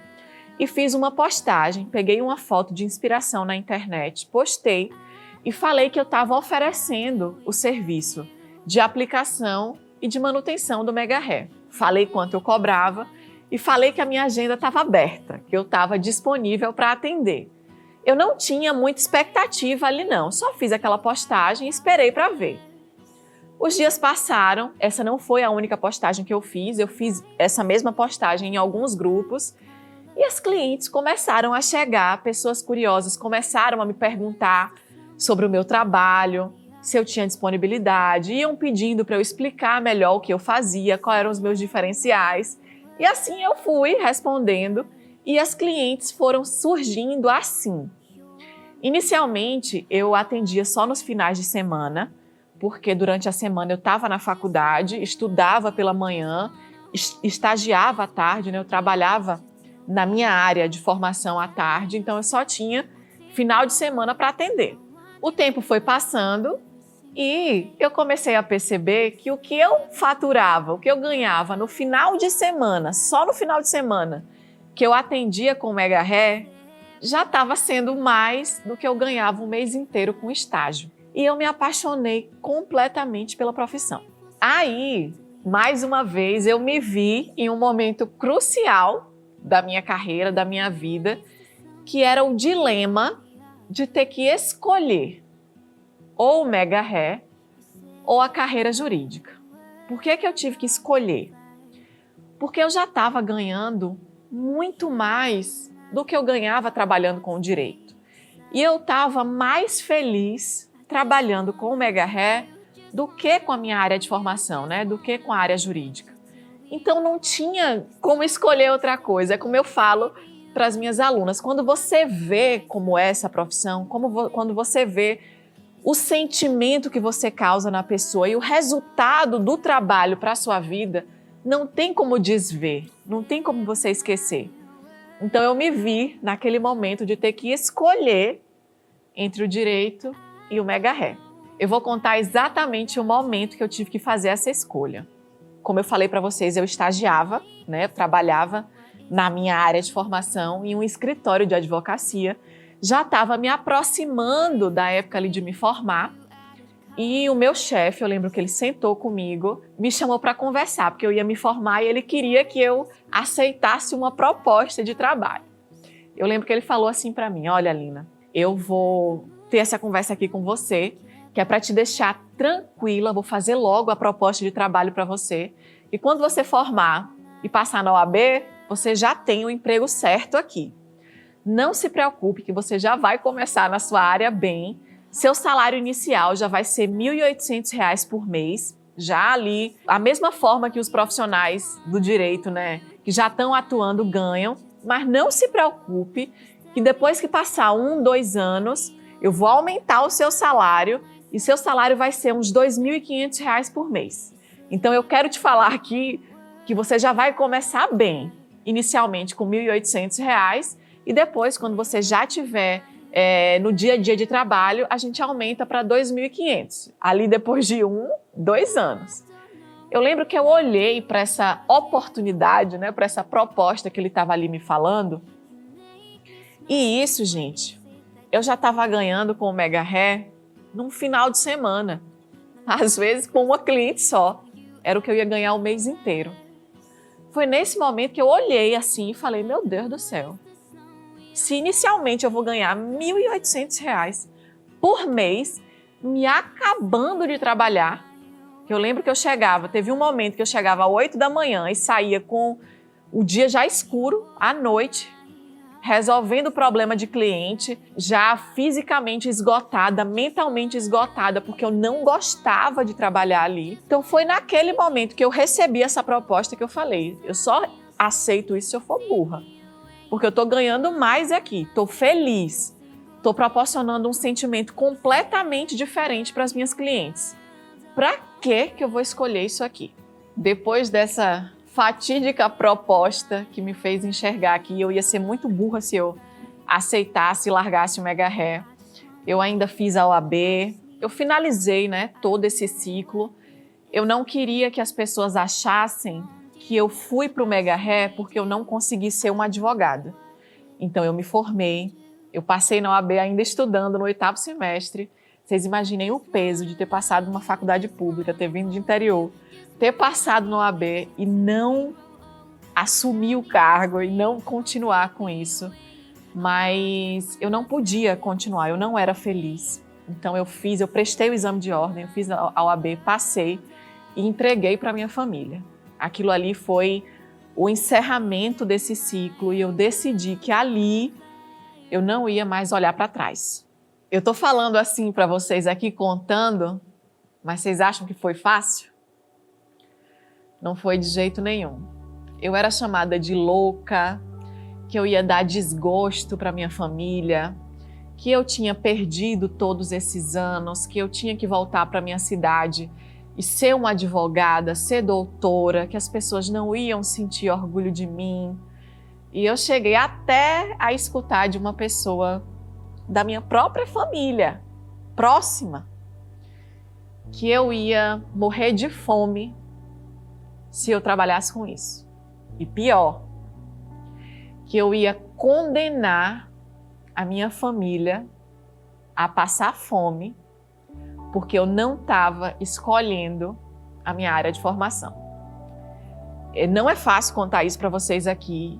E fiz uma postagem, peguei uma foto de inspiração na internet, postei e falei que eu estava oferecendo o serviço de aplicação e de manutenção do Mega Hair. Falei quanto eu cobrava e falei que a minha agenda estava aberta, que eu estava disponível para atender. Eu não tinha muita expectativa ali não, só fiz aquela postagem e esperei para ver. Os dias passaram, essa não foi a única postagem que eu fiz essa mesma postagem em alguns grupos e as clientes começaram a chegar, pessoas curiosas começaram a me perguntar sobre o meu trabalho, se eu tinha disponibilidade, iam pedindo para eu explicar melhor o que eu fazia, quais eram os meus diferenciais. E assim eu fui respondendo e as clientes foram surgindo assim. Inicialmente, eu atendia só nos finais de semana, porque durante a semana eu estava na faculdade, estudava pela manhã, estagiava à tarde, né? Eu trabalhava na minha área de formação à tarde, então eu só tinha final de semana para atender. O tempo foi passando e eu comecei a perceber que o que eu faturava, o que eu ganhava no final de semana, só no final de semana, que eu atendia com o Mega Hair, já estava sendo mais do que eu ganhava um mês inteiro com estágio. E eu me apaixonei completamente pela profissão. Aí, mais uma vez, eu me vi em um momento crucial da minha carreira, da minha vida, que era o dilema de ter que escolher ou o Mega Hair ou a carreira jurídica. Por que eu tive que escolher? Porque eu já estava ganhando muito mais do que eu ganhava trabalhando com o direito. E eu estava mais feliz trabalhando com o Mega Hair do que com a minha área de formação, né? Do que com a área jurídica. Então não tinha como escolher outra coisa. É como eu falo para as minhas alunas, quando você vê como é essa profissão, quando você vê o sentimento que você causa na pessoa e o resultado do trabalho para a sua vida, não tem como desver, não tem como você esquecer. Então eu me vi naquele momento de ter que escolher entre o direito e o Mega Hair. Eu vou contar exatamente o momento que eu tive que fazer essa escolha. Como eu falei para vocês, eu estagiava, né? Eu trabalhava na minha área de formação em um escritório de advocacia. Já estava me aproximando da época ali de me formar. E o meu chefe, eu lembro que ele sentou comigo, me chamou para conversar, porque eu ia me formar e ele queria que eu aceitasse uma proposta de trabalho. Eu lembro que ele falou assim para mim: olha, Lina, eu vou ter essa conversa aqui com você, que é para te deixar tranquila, vou fazer logo a proposta de trabalho para você. E quando você formar e passar na OAB, você já tem o emprego certo aqui. Não se preocupe que você já vai começar na sua área bem. Seu salário inicial já vai ser R$ 1.800 por mês, já ali, a mesma forma que os profissionais do direito, né, que já estão atuando ganham. Mas não se preocupe que depois que passar 1, 2 anos, eu vou aumentar o seu salário e seu salário vai ser uns R$ 2.500 por mês. Então eu quero te falar aqui que você já vai começar bem, inicialmente com R$ 1.800 e depois, quando você já tiver no dia a dia de trabalho, a gente aumenta para R$ 2.500, ali depois de 1, 2 anos. Eu lembro que eu olhei para essa oportunidade, né, para essa proposta que ele estava ali me falando, e isso, gente, eu já estava ganhando com o Mega Hair num final de semana, às vezes com uma cliente só, era o que eu ia ganhar o mês inteiro. Foi nesse momento que eu olhei assim e falei: meu Deus do céu, se inicialmente eu vou ganhar R$ 1.800 por mês, me acabando de trabalhar. Eu lembro que teve um momento que eu chegava às 8 da manhã e saía com o dia já escuro, à noite, resolvendo o problema de cliente, já fisicamente esgotada, mentalmente esgotada, porque eu não gostava de trabalhar ali. Então foi naquele momento que eu recebi essa proposta que eu falei, eu só aceito isso se eu for burra, porque eu estou ganhando mais aqui, estou feliz, estou proporcionando um sentimento completamente diferente para as minhas clientes. Para que eu vou escolher isso aqui? Depois dessa fatídica proposta que me fez enxergar que eu ia ser muito burra se eu aceitasse e largasse o Mega Hair, eu ainda fiz a OAB, eu finalizei, né, todo esse ciclo. Eu não queria que as pessoas achassem que eu fui para o Mega Hair porque eu não consegui ser uma advogada. Então eu me formei, eu passei na OAB ainda estudando no 8º semestre. Vocês imaginem o peso de ter passado numa faculdade pública, ter vindo de interior, ter passado no OAB e não assumir o cargo e não continuar com isso. Mas eu não podia continuar, eu não era feliz. Então eu prestei o exame de ordem, eu fiz a OAB, passei e entreguei para minha família. Aquilo ali foi o encerramento desse ciclo e eu decidi que ali eu não ia mais olhar para trás. Eu tô falando assim para vocês aqui, contando, mas vocês acham que foi fácil? Não foi de jeito nenhum. Eu era chamada de louca, que eu ia dar desgosto para minha família, que eu tinha perdido todos esses anos, que eu tinha que voltar para minha cidade e ser uma advogada, ser doutora, que as pessoas não iam sentir orgulho de mim. E eu cheguei até a escutar de uma pessoa da minha própria família, próxima, que eu ia morrer de fome se eu trabalhasse com isso. E pior, que eu ia condenar a minha família a passar fome porque eu não estava escolhendo a minha área de formação. Não é fácil contar isso para vocês aqui.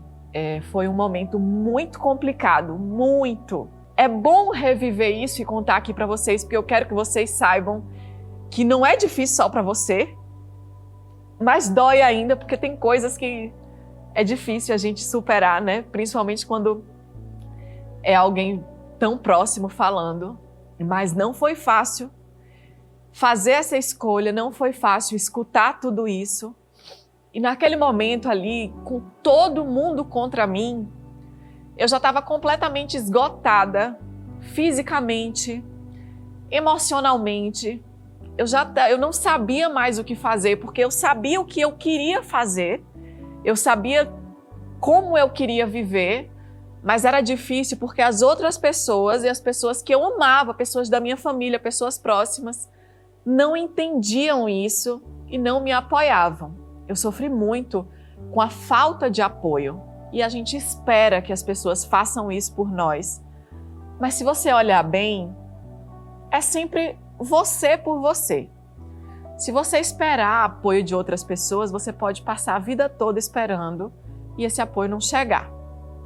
Foi um momento muito complicado, muito. É bom reviver isso e contar aqui para vocês, porque eu quero que vocês saibam que não é difícil só para você, mas dói ainda, porque tem coisas que é difícil a gente superar, né? Principalmente quando é alguém tão próximo falando. Mas não foi fácil fazer essa escolha, não foi fácil escutar tudo isso. E naquele momento ali, com todo mundo contra mim, eu já estava completamente esgotada, fisicamente, emocionalmente. Eu não sabia mais o que fazer, porque eu sabia o que eu queria fazer, eu sabia como eu queria viver, mas era difícil porque as outras pessoas e as pessoas que eu amava, pessoas da minha família, pessoas próximas, não entendiam isso e não me apoiavam. Eu sofri muito com a falta de apoio e a gente espera que as pessoas façam isso por nós. Mas se você olhar bem, é sempre você por você. Se você esperar apoio de outras pessoas, você pode passar a vida toda esperando e esse apoio não chegar.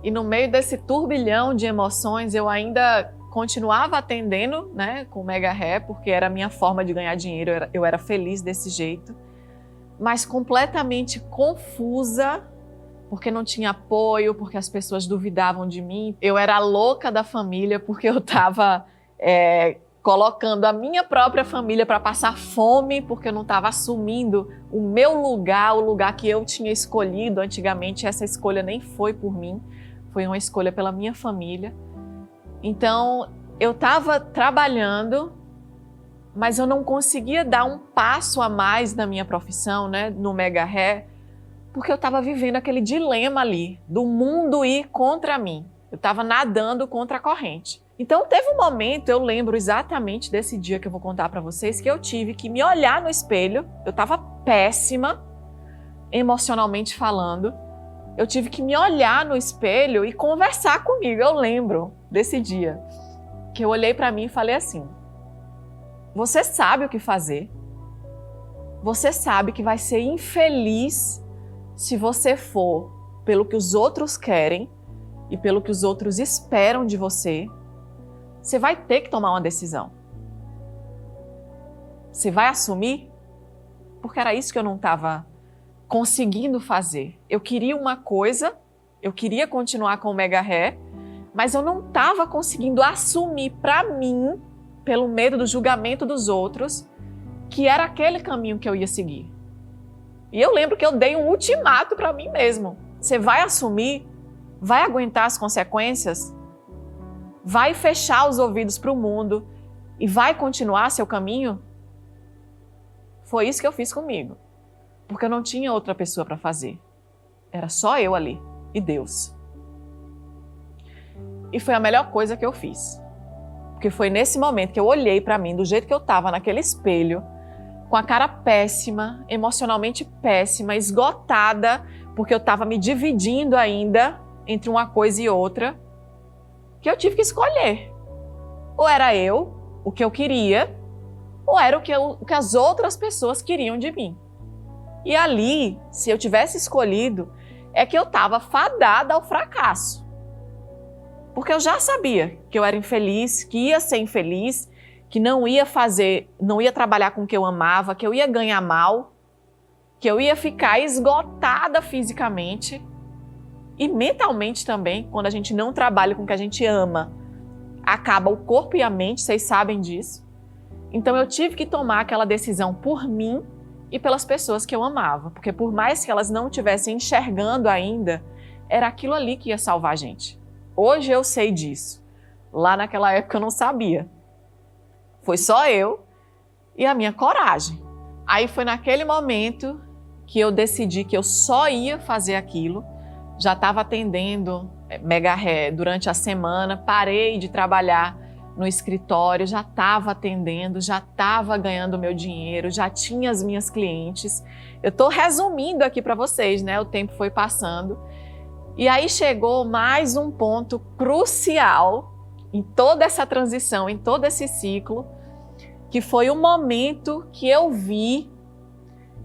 E no meio desse turbilhão de emoções, eu ainda continuava atendendo, né, com o Mega Hair, porque era a minha forma de ganhar dinheiro, eu era feliz desse jeito, mas completamente confusa, porque não tinha apoio, porque as pessoas duvidavam de mim. Eu era a louca da família, porque eu estava colocando a minha própria família para passar fome, porque eu não estava assumindo o meu lugar, o lugar que eu tinha escolhido antigamente. Essa escolha nem foi por mim, foi uma escolha pela minha família. Então, eu estava trabalhando, mas eu não conseguia dar um passo a mais na minha profissão, né, no Mega Hair, porque eu estava vivendo aquele dilema ali, do mundo ir contra mim. Eu estava nadando contra a corrente. Então, teve um momento, eu lembro exatamente desse dia que eu vou contar para vocês, que eu tive que me olhar no espelho. Eu estava péssima, emocionalmente falando. Eu tive que me olhar no espelho e conversar comigo. Eu lembro desse dia, que eu olhei para mim e falei assim: você sabe o que fazer. Você sabe que vai ser infeliz se você for pelo que os outros querem e pelo que os outros esperam de você. Você vai ter que tomar uma decisão. Você vai assumir? Porque era isso que eu não estava conseguindo fazer. Eu queria uma coisa, eu queria continuar com o Mega Hair, mas eu não estava conseguindo assumir para mim, pelo medo do julgamento dos outros, que era aquele caminho que eu ia seguir. E eu lembro que eu dei um ultimato para mim mesmo. Você vai assumir? Vai aguentar as consequências? Vai fechar os ouvidos para o mundo e vai continuar seu caminho? Foi isso que eu fiz comigo. Porque eu não tinha outra pessoa para fazer. Era só eu ali e Deus. E foi a melhor coisa que eu fiz. Porque foi nesse momento que eu olhei para mim, do jeito que eu estava naquele espelho, com a cara péssima, emocionalmente péssima, esgotada, porque eu estava me dividindo ainda entre uma coisa e outra, que eu tive que escolher. Ou era eu, o que eu queria, ou era o que as outras pessoas queriam de mim. E ali, se eu tivesse escolhido, é que eu estava fadada ao fracasso. Porque eu já sabia que eu era infeliz, que ia ser infeliz, que não ia trabalhar com o que eu amava, que eu ia ganhar mal, que eu ia ficar esgotada fisicamente e mentalmente também. Quando a gente não trabalha com o que a gente ama, acaba o corpo e a mente, vocês sabem disso. Então eu tive que tomar aquela decisão por mim e pelas pessoas que eu amava, porque por mais que elas não estivessem enxergando ainda, era aquilo ali que ia salvar a gente. Hoje eu sei disso. Lá naquela época eu não sabia. Foi só eu e a minha coragem. Aí foi naquele momento que eu decidi que eu só ia fazer aquilo. Já estava atendendo Mega Hair durante a semana, parei de trabalhar no escritório, já estava atendendo, já estava ganhando meu dinheiro, já tinha as minhas clientes. Eu estou resumindo aqui para vocês, né? O tempo foi passando. E aí chegou mais um ponto crucial em toda essa transição, em todo esse ciclo, que foi o momento que eu vi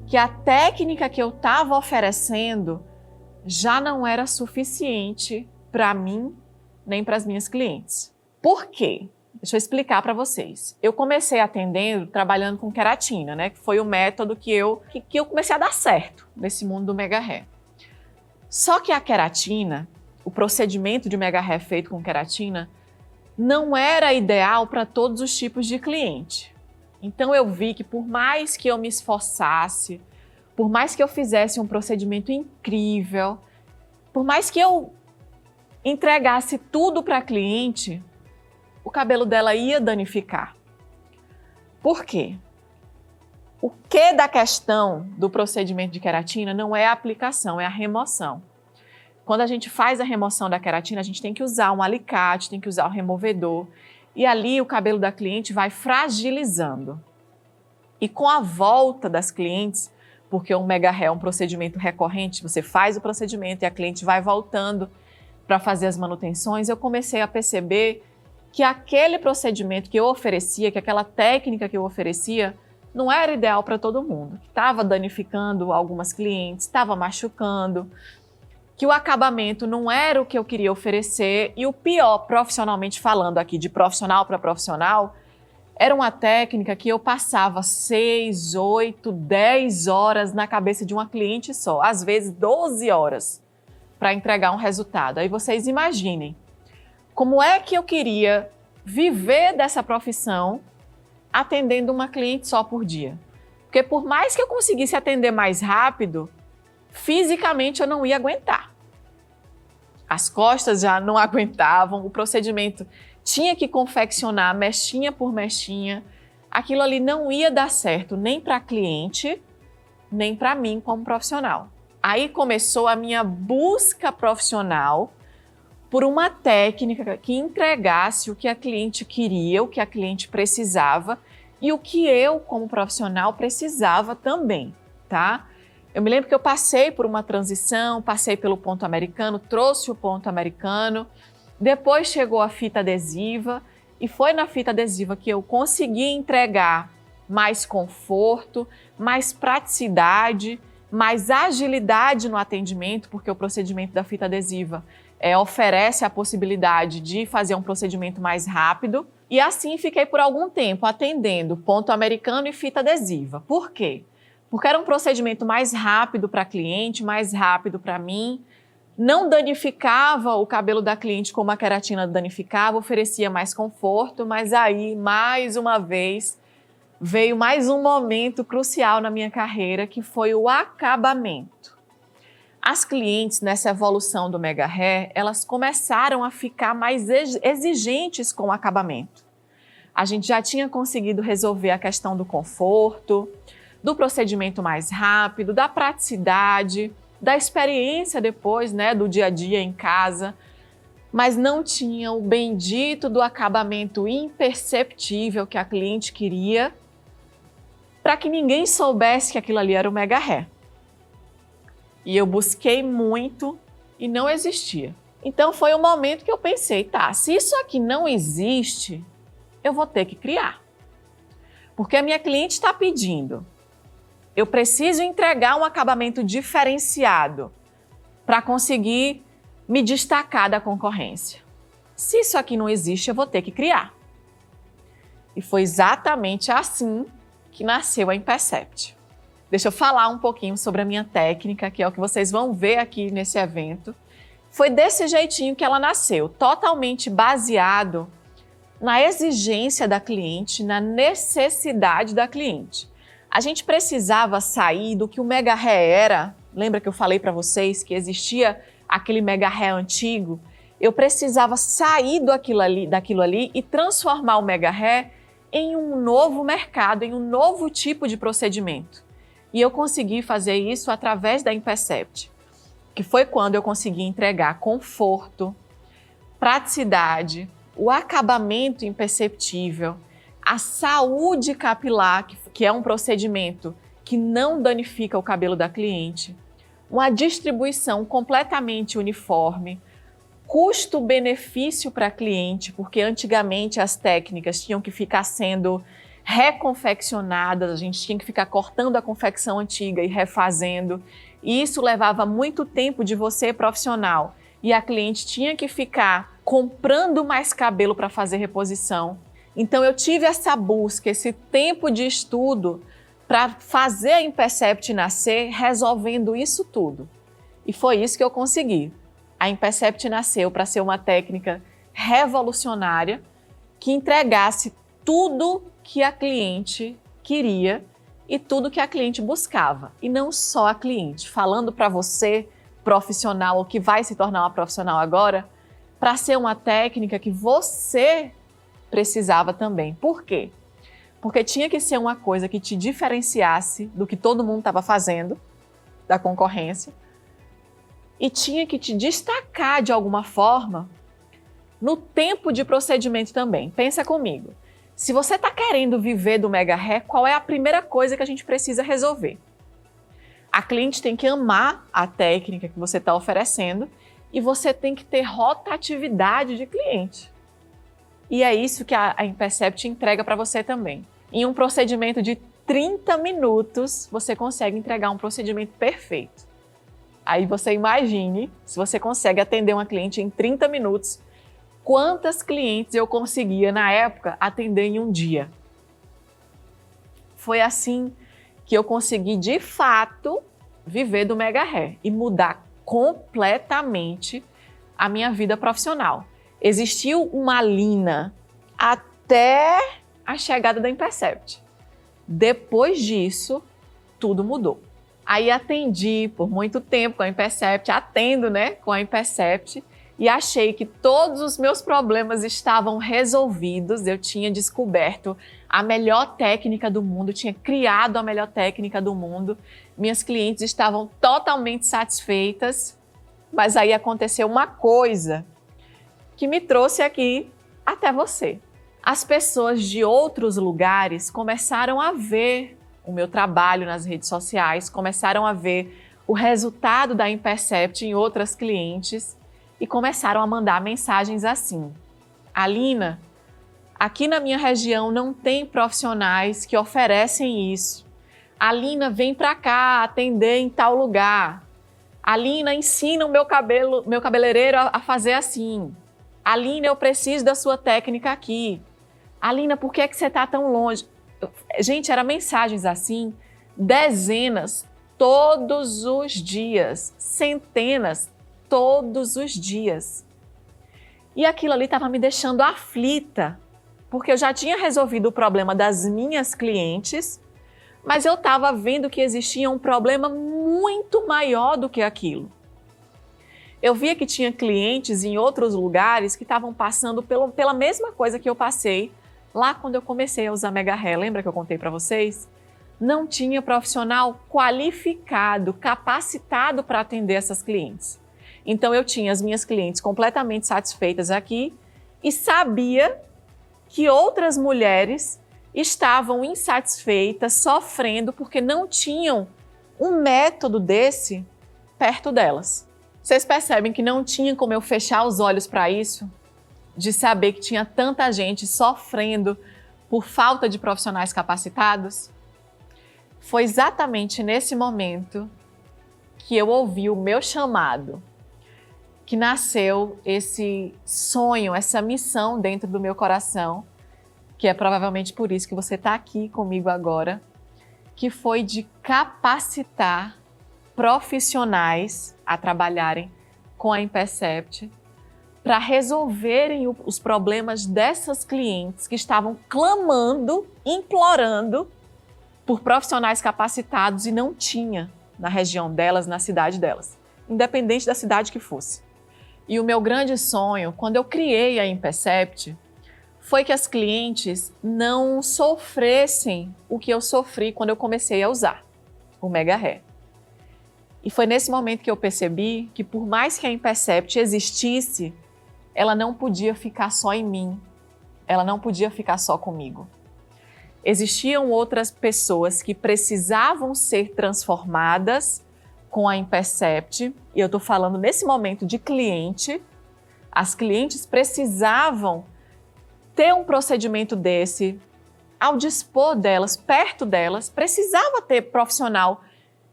que a técnica que eu estava oferecendo já não era suficiente para mim nem para as minhas clientes. Por quê? Deixa eu explicar para vocês. Eu comecei atendendo, trabalhando com queratina, né? Que foi o método que eu comecei a dar certo nesse mundo do Mega Hair. Só que a queratina, o procedimento de Mega Hair feito com queratina, não era ideal para todos os tipos de cliente. Então eu vi que por mais que eu me esforçasse, por mais que eu fizesse um procedimento incrível, por mais que eu entregasse tudo para a cliente, o cabelo dela ia danificar. Por quê? O que da questão do procedimento de queratina não é a aplicação, é a remoção. Quando a gente faz a remoção da queratina, a gente tem que usar um alicate, tem que usar o removedor. E ali o cabelo da cliente vai fragilizando. E com a volta das clientes, porque o Mega Hair é um procedimento recorrente, você faz o procedimento e a cliente vai voltando para fazer as manutenções, eu comecei a perceber que aquele procedimento que eu oferecia, que aquela técnica que eu oferecia, não era ideal para todo mundo. Estava danificando algumas clientes, estava machucando, que o acabamento não era o que eu queria oferecer e o pior, profissionalmente falando aqui, de profissional para profissional, era uma técnica que eu passava 6, 8, 10 horas na cabeça de uma cliente só, às vezes 12 horas, para entregar um resultado. Aí vocês imaginem, como é que eu queria viver dessa profissão atendendo uma cliente só por dia? Porque por mais que eu conseguisse atender mais rápido, fisicamente eu não ia aguentar. As costas já não aguentavam, o procedimento tinha que confeccionar mechinha por mechinha. Aquilo ali não ia dar certo nem para a cliente, nem para mim como profissional. Aí começou a minha busca profissional por uma técnica que entregasse o que a cliente queria, o que a cliente precisava e o que eu, como profissional, precisava também, tá? Eu me lembro que eu passei por uma transição, passei pelo ponto americano, trouxe o ponto americano, depois chegou a fita adesiva e foi na fita adesiva que eu consegui entregar mais conforto, mais praticidade, mais agilidade no atendimento, porque o procedimento da fita adesiva oferece a possibilidade de fazer um procedimento mais rápido, E assim fiquei por algum tempo atendendo ponto americano e fita adesiva. Por quê? Porque era um procedimento mais rápido para a cliente, mais rápido para mim, não danificava o cabelo da cliente como a queratina danificava, oferecia mais conforto, mas aí, mais uma vez, veio mais um momento crucial na minha carreira, que foi o acabamento. As clientes, nessa evolução do Mega Hair, elas começaram a ficar mais exigentes com o acabamento. A gente já tinha conseguido resolver a questão do conforto, do procedimento mais rápido, da praticidade, da experiência depois, né, do dia a dia em casa, mas não tinha o bendito do acabamento imperceptível que a cliente queria, para que ninguém soubesse que aquilo ali era o Mega Hair. E eu busquei muito e não existia. Então foi o momento que eu pensei, tá, se isso aqui não existe, eu vou ter que criar. Porque a minha cliente está pedindo. Eu preciso entregar um acabamento diferenciado para conseguir me destacar da concorrência. Se isso aqui não existe, eu vou ter que criar. E foi exatamente assim que nasceu a Impercept. Deixa eu falar um pouquinho sobre a minha técnica, que é o que vocês vão ver aqui nesse evento. Foi desse jeitinho que ela nasceu, totalmente baseado na exigência da cliente, na necessidade da cliente. A gente precisava sair do que o Mega Hair era. Lembra que eu falei para vocês que existia aquele Mega Hair antigo? Eu precisava sair daquilo ali e transformar o Mega Hair em um novo mercado, em um novo tipo de procedimento. E eu consegui fazer isso através da Impercept, que foi quando eu consegui entregar conforto, praticidade, o acabamento imperceptível, a saúde capilar, que é um procedimento que não danifica o cabelo da cliente, uma distribuição completamente uniforme, custo-benefício para a cliente, porque antigamente as técnicas tinham que ficar sendo reconfeccionadas, a gente tinha que ficar cortando a confecção antiga e refazendo, e isso levava muito tempo de você profissional, e a cliente tinha que ficar comprando mais cabelo para fazer reposição. Então eu tive essa busca, esse tempo de estudo para fazer a Impercept nascer, resolvendo isso tudo. E foi isso que eu consegui. A Impercept nasceu para ser uma técnica revolucionária que entregasse tudo que a cliente queria e tudo que a cliente buscava. E não só a cliente. Falando para você, profissional, ou que vai se tornar uma profissional agora, para ser uma técnica que você precisava também. Por quê? Porque tinha que ser uma coisa que te diferenciasse do que todo mundo estava fazendo, da concorrência, e tinha que te destacar de alguma forma no tempo de procedimento também. Pensa comigo. Se você está querendo viver do Mega Hair, qual é a primeira coisa que a gente precisa resolver? A cliente tem que amar a técnica que você está oferecendo e você tem que ter rotatividade de cliente. E é isso que a Impercept entrega para você também. Em um procedimento de 30 minutos, você consegue entregar um procedimento perfeito. Aí você imagine, se você consegue atender uma cliente em 30 minutos, quantas clientes eu conseguia, na época, atender em um dia. Foi assim que eu consegui, de fato, viver do Mega Hair e mudar completamente a minha vida profissional. Existiu uma linha até a chegada da Impercept. Depois disso, tudo mudou. Aí atendi por muito tempo com a Impercept, atendo, né, com a Impercept, e achei que todos os meus problemas estavam resolvidos. Eu tinha descoberto a melhor técnica do mundo, tinha criado a melhor técnica do mundo. Minhas clientes estavam totalmente satisfeitas, mas aí aconteceu uma coisa que me trouxe aqui até você. As pessoas de outros lugares começaram a ver o meu trabalho nas redes sociais, começaram a ver o resultado da Impercept em outras clientes e começaram a mandar mensagens assim: Alina, aqui na minha região não tem profissionais que oferecem isso. Alina, vem para cá atender em tal lugar. Alina, ensina o meu cabeleireiro a fazer assim. Alina, eu preciso da sua técnica aqui. Alina, por que é que você está tão longe? Gente, eram mensagens assim, dezenas todos os dias, centenas todos os dias. E aquilo ali estava me deixando aflita, porque eu já tinha resolvido o problema das minhas clientes, mas eu estava vendo que existia um problema muito maior do que aquilo. Eu via que tinha clientes em outros lugares que estavam passando pela mesma coisa que eu passei lá quando eu comecei a usar Mega Hair. Lembra que eu contei para vocês? Não tinha profissional qualificado, capacitado para atender essas clientes. Então eu tinha as minhas clientes completamente satisfeitas aqui e sabia que outras mulheres estavam insatisfeitas, sofrendo porque não tinham um método desse perto delas. Vocês percebem que não tinha como eu fechar os olhos para isso? De saber que tinha tanta gente sofrendo por falta de profissionais capacitados? Foi exatamente nesse momento que eu ouvi o meu chamado, que nasceu esse sonho, essa missão dentro do meu coração, que é provavelmente por isso que você está aqui comigo agora, que foi de capacitar profissionais a trabalharem com a Impercept para resolverem os problemas dessas clientes que estavam clamando, implorando por profissionais capacitados e não tinha na região delas, na cidade delas, independente da cidade que fosse. E o meu grande sonho, quando eu criei a Impercept, foi que as clientes não sofressem o que eu sofri quando eu comecei a usar o Mega Hair. E foi nesse momento que eu percebi que por mais que a Impercept existisse, ela não podia ficar só em mim, ela não podia ficar só comigo. Existiam outras pessoas que precisavam ser transformadas com a Impercept, e eu estou falando nesse momento de cliente. As clientes precisavam ter um procedimento desse ao dispor delas, perto delas, precisava ter profissional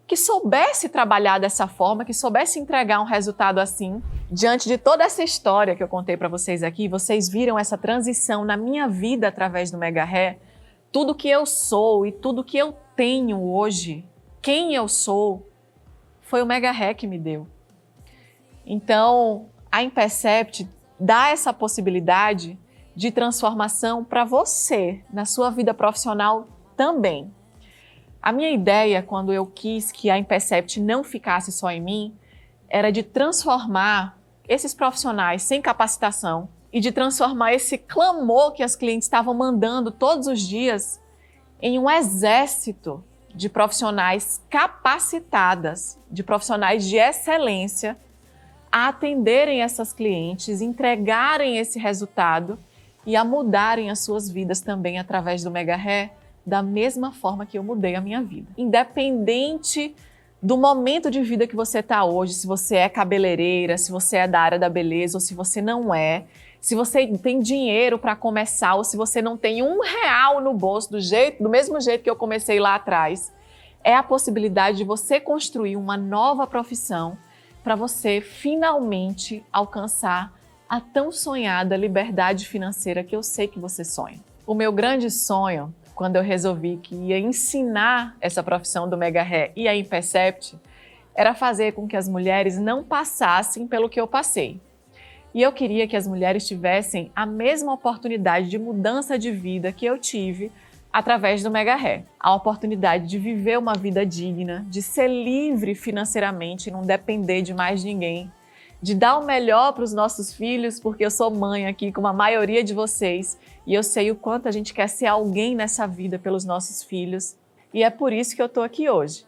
que soubesse trabalhar dessa forma, que soubesse entregar um resultado assim. Diante de toda essa história que eu contei para vocês aqui, vocês viram essa transição na minha vida através do Mega Hair. Tudo que eu sou e tudo que eu tenho hoje, quem eu sou, foi o Mega Hair que me deu. Então, a Impercept dá essa possibilidade de transformação para você, na sua vida profissional também. A minha ideia, quando eu quis que a Impercept não ficasse só em mim, era de transformar esses profissionais sem capacitação e de transformar esse clamor que as clientes estavam mandando todos os dias em um exército de profissionais capacitadas, de profissionais de excelência, a atenderem essas clientes, entregarem esse resultado e a mudarem as suas vidas também através do Mega Hair, da mesma forma que eu mudei a minha vida. Independente do momento de vida que você está hoje, se você é cabeleireira, se você é da área da beleza ou se você não é, se você tem dinheiro para começar ou se você não tem R$1 no bolso, do mesmo jeito que eu comecei lá atrás, é a possibilidade de você construir uma nova profissão para você finalmente alcançar a tão sonhada liberdade financeira que eu sei que você sonha. O meu grande sonho, quando eu resolvi que ia ensinar essa profissão do Mega Hair e a Impercept, era fazer com que as mulheres não passassem pelo que eu passei. E eu queria que as mulheres tivessem a mesma oportunidade de mudança de vida que eu tive através do Mega Hair. A oportunidade de viver uma vida digna, de ser livre financeiramente e não depender de mais ninguém, de dar o melhor para os nossos filhos, porque eu sou mãe aqui, como a maioria de vocês, e eu sei o quanto a gente quer ser alguém nessa vida pelos nossos filhos. E é por isso que eu estou aqui hoje,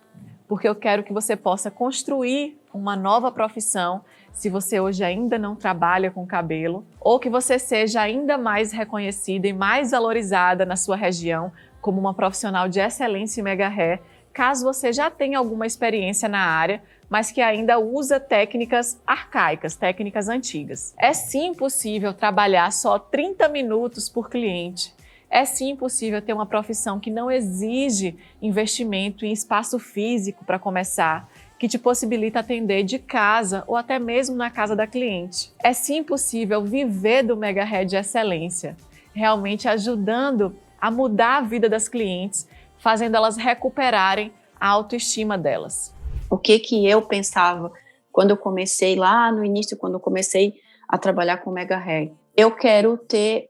porque eu quero que você possa construir uma nova profissão, se você hoje ainda não trabalha com cabelo, ou que você seja ainda mais reconhecida e mais valorizada na sua região como uma profissional de excelência em Mega Hair, caso você já tenha alguma experiência na área, mas que ainda usa técnicas arcaicas, técnicas antigas. É sim possível trabalhar só 30 minutos por cliente. É sim possível ter uma profissão que não exige investimento em espaço físico para começar, que te possibilita atender de casa ou até mesmo na casa da cliente. É sim possível viver do Mega Hair de excelência. realmente ajudando a mudar a vida das clientes, fazendo elas recuperarem a autoestima delas. O que eu pensava quando eu comecei lá no início, quando eu comecei a trabalhar com Mega Hair? Eu quero ter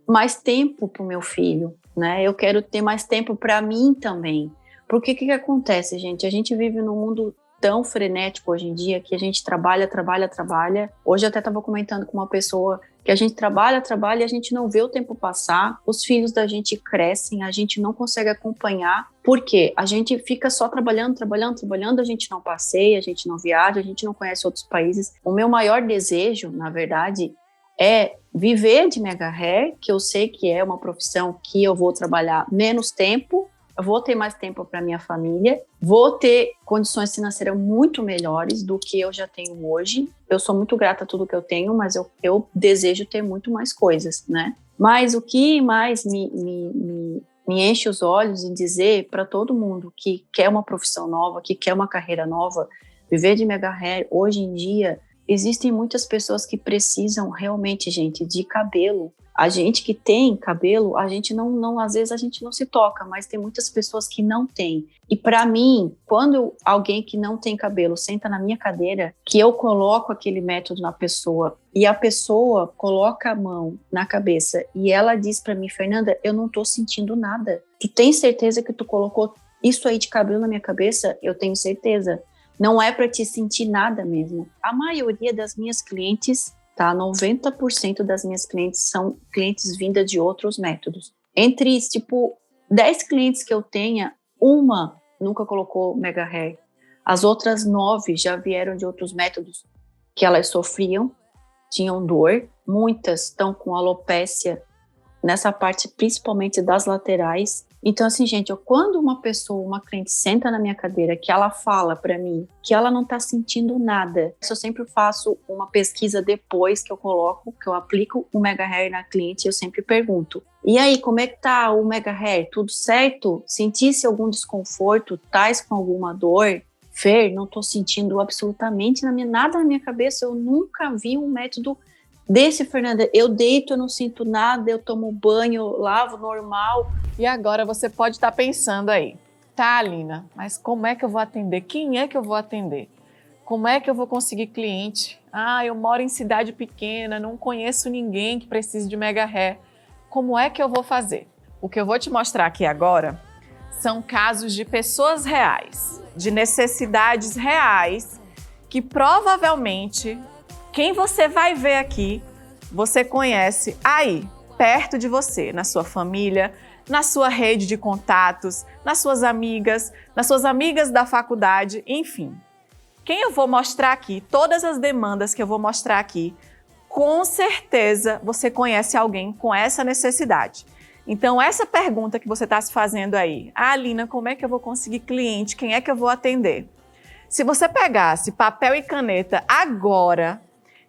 mais tempo para o meu filho, né? Eu quero ter mais tempo para mim também. Porque o que acontece, gente? A gente vive num mundo tão frenético hoje em dia que a gente trabalha. Hoje eu até estava comentando com uma pessoa que a gente trabalha e a gente não vê o tempo passar, os filhos da gente crescem, a gente não consegue acompanhar, porque a gente fica só trabalhando, a gente não passeia, a gente não viaja, a gente não conhece outros países. O meu maior desejo, na verdade, é viver de Mega Hair, que eu sei que é uma profissão que eu vou trabalhar menos tempo, eu vou ter mais tempo para minha família, vou ter condições financeiras muito melhores do que eu já tenho hoje. Eu sou muito grata a tudo que eu tenho, mas eu desejo ter muito mais coisas, né? Mas o que mais me enche os olhos em dizer para todo mundo que quer uma profissão nova, que quer uma carreira nova, viver de Mega Hair, hoje em dia, existem muitas pessoas que precisam realmente, gente, de cabelo. A gente que tem cabelo, a gente não às vezes a gente não se toca, mas tem muitas pessoas que não têm. E para mim, quando alguém que não tem cabelo senta na minha cadeira, que eu coloco aquele método na pessoa e a pessoa coloca a mão na cabeça e ela diz para mim, Fernanda, eu não tô sentindo nada. Tu tem certeza que tu colocou isso aí de cabelo na minha cabeça? Eu tenho certeza. Não é para te sentir nada mesmo. A maioria das minhas clientes, tá? 90% das minhas clientes são clientes vindas de outros métodos. Entre, 10 clientes que eu tenha, uma nunca colocou Mega Hair. As outras 9 já vieram de outros métodos que elas sofriam, tinham dor. Muitas estão com alopécia nessa parte, principalmente das laterais. Então, assim, gente, quando uma cliente senta na minha cadeira, que ela fala pra mim que ela não tá sentindo nada, eu sempre faço uma pesquisa depois que eu aplico o Mega Hair na cliente, eu sempre pergunto, e aí, como é que tá o Mega Hair? Tudo certo? Sentisse algum desconforto? Tais com alguma dor? Fer, não tô sentindo absolutamente nada na minha cabeça, eu nunca vi um método desse, Fernanda. Eu deito, eu não sinto nada, eu tomo banho, eu lavo normal. E agora você pode estar pensando aí, tá, Alina, mas como é que eu vou atender? Quem é que eu vou atender? Como é que eu vou conseguir cliente? Ah, eu moro em cidade pequena, não conheço ninguém que precise de Mega Hair. Como é que eu vou fazer? O que eu vou te mostrar aqui agora são casos de pessoas reais, de necessidades reais, que provavelmente quem você vai ver aqui, você conhece aí, perto de você, na sua família, na sua rede de contatos, nas suas amigas da faculdade, enfim. Quem eu vou mostrar aqui, todas as demandas que eu vou mostrar aqui, com certeza você conhece alguém com essa necessidade. Então, essa pergunta que você está se fazendo aí, Alina, como é que eu vou conseguir cliente? Quem é que eu vou atender? Se você pegasse papel e caneta agora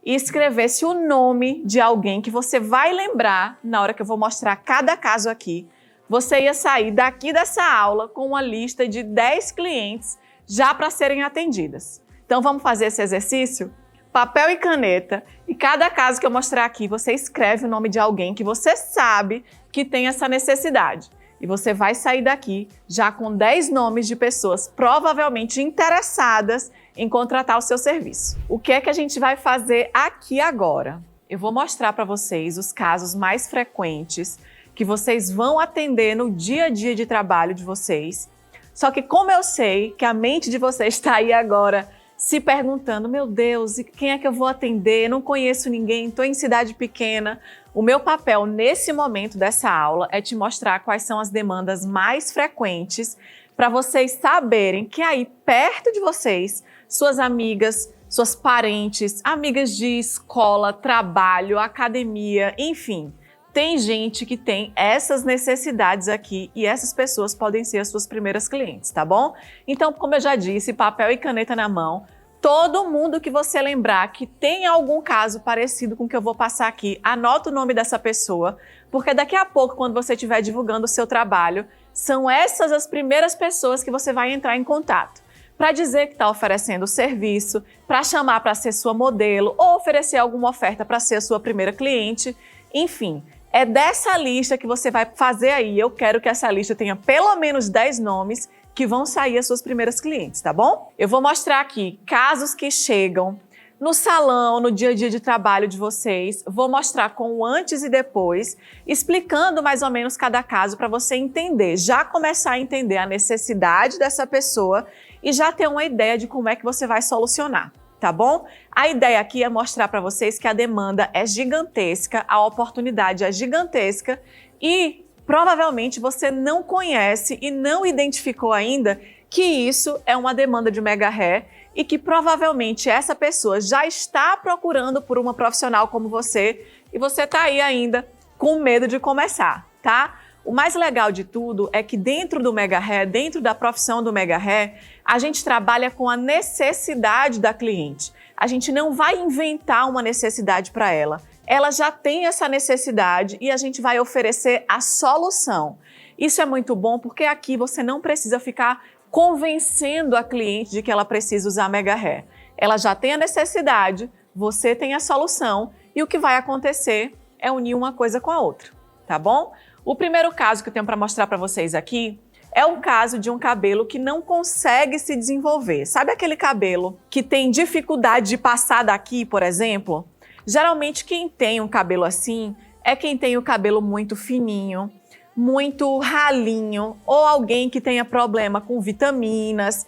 e escrevesse o nome de alguém que você vai lembrar na hora que eu vou mostrar cada caso aqui, você ia sair daqui dessa aula com uma lista de 10 clientes já para serem atendidas. Então vamos fazer esse exercício? Papel e caneta, e cada caso que eu mostrar aqui, você escreve o nome de alguém que você sabe que tem essa necessidade. E você vai sair daqui já com 10 nomes de pessoas provavelmente interessadas em contratar o seu serviço. O que é que a gente vai fazer aqui agora? Eu vou mostrar para vocês os casos mais frequentes que vocês vão atender no dia a dia de trabalho de vocês. Só que como eu sei que a mente de vocês está aí agora se perguntando, meu Deus, e quem é que eu vou atender? Não conheço ninguém, estou em cidade pequena. O meu papel nesse momento dessa aula é te mostrar quais são as demandas mais frequentes para vocês saberem que aí perto de vocês, suas amigas, suas parentes, amigas de escola, trabalho, academia, enfim, tem gente que tem essas necessidades aqui e essas pessoas podem ser as suas primeiras clientes, tá bom? Então, como eu já disse, papel e caneta na mão, todo mundo que você lembrar que tem algum caso parecido com o que eu vou passar aqui, anota o nome dessa pessoa, porque daqui a pouco, quando você estiver divulgando o seu trabalho, são essas as primeiras pessoas que você vai entrar em contato para dizer que está oferecendo o serviço, para chamar para ser sua modelo ou oferecer alguma oferta para ser a sua primeira cliente, enfim. É dessa lista que você vai fazer aí. Eu quero que essa lista tenha pelo menos 10 nomes que vão sair as suas primeiras clientes, tá bom? Eu vou mostrar aqui casos que chegam no salão, no dia a dia de trabalho de vocês. Vou mostrar com o antes e depois, explicando mais ou menos cada caso para você entender, já começar a entender a necessidade dessa pessoa e já ter uma ideia de como é que você vai solucionar, tá bom? A ideia aqui é mostrar para vocês que a demanda é gigantesca, a oportunidade é gigantesca e provavelmente você não conhece e não identificou ainda que isso é uma demanda de mega hair e que provavelmente essa pessoa já está procurando por uma profissional como você e você está aí ainda com medo de começar, tá? O mais legal de tudo é que dentro do mega hair, dentro da profissão do mega hair, a gente trabalha com a necessidade da cliente. A gente não vai inventar uma necessidade para ela. Ela já tem essa necessidade e a gente vai oferecer a solução. Isso é muito bom porque aqui você não precisa ficar convencendo a cliente de que ela precisa usar mega hair. Ela já tem a necessidade, você tem a solução e o que vai acontecer é unir uma coisa com a outra, tá bom? O primeiro caso que eu tenho para mostrar para vocês aqui é um caso de um cabelo que não consegue se desenvolver. Sabe aquele cabelo que tem dificuldade de passar daqui, por exemplo? Geralmente quem tem um cabelo assim é quem tem o cabelo muito fininho, muito ralinho ou alguém que tenha problema com vitaminas.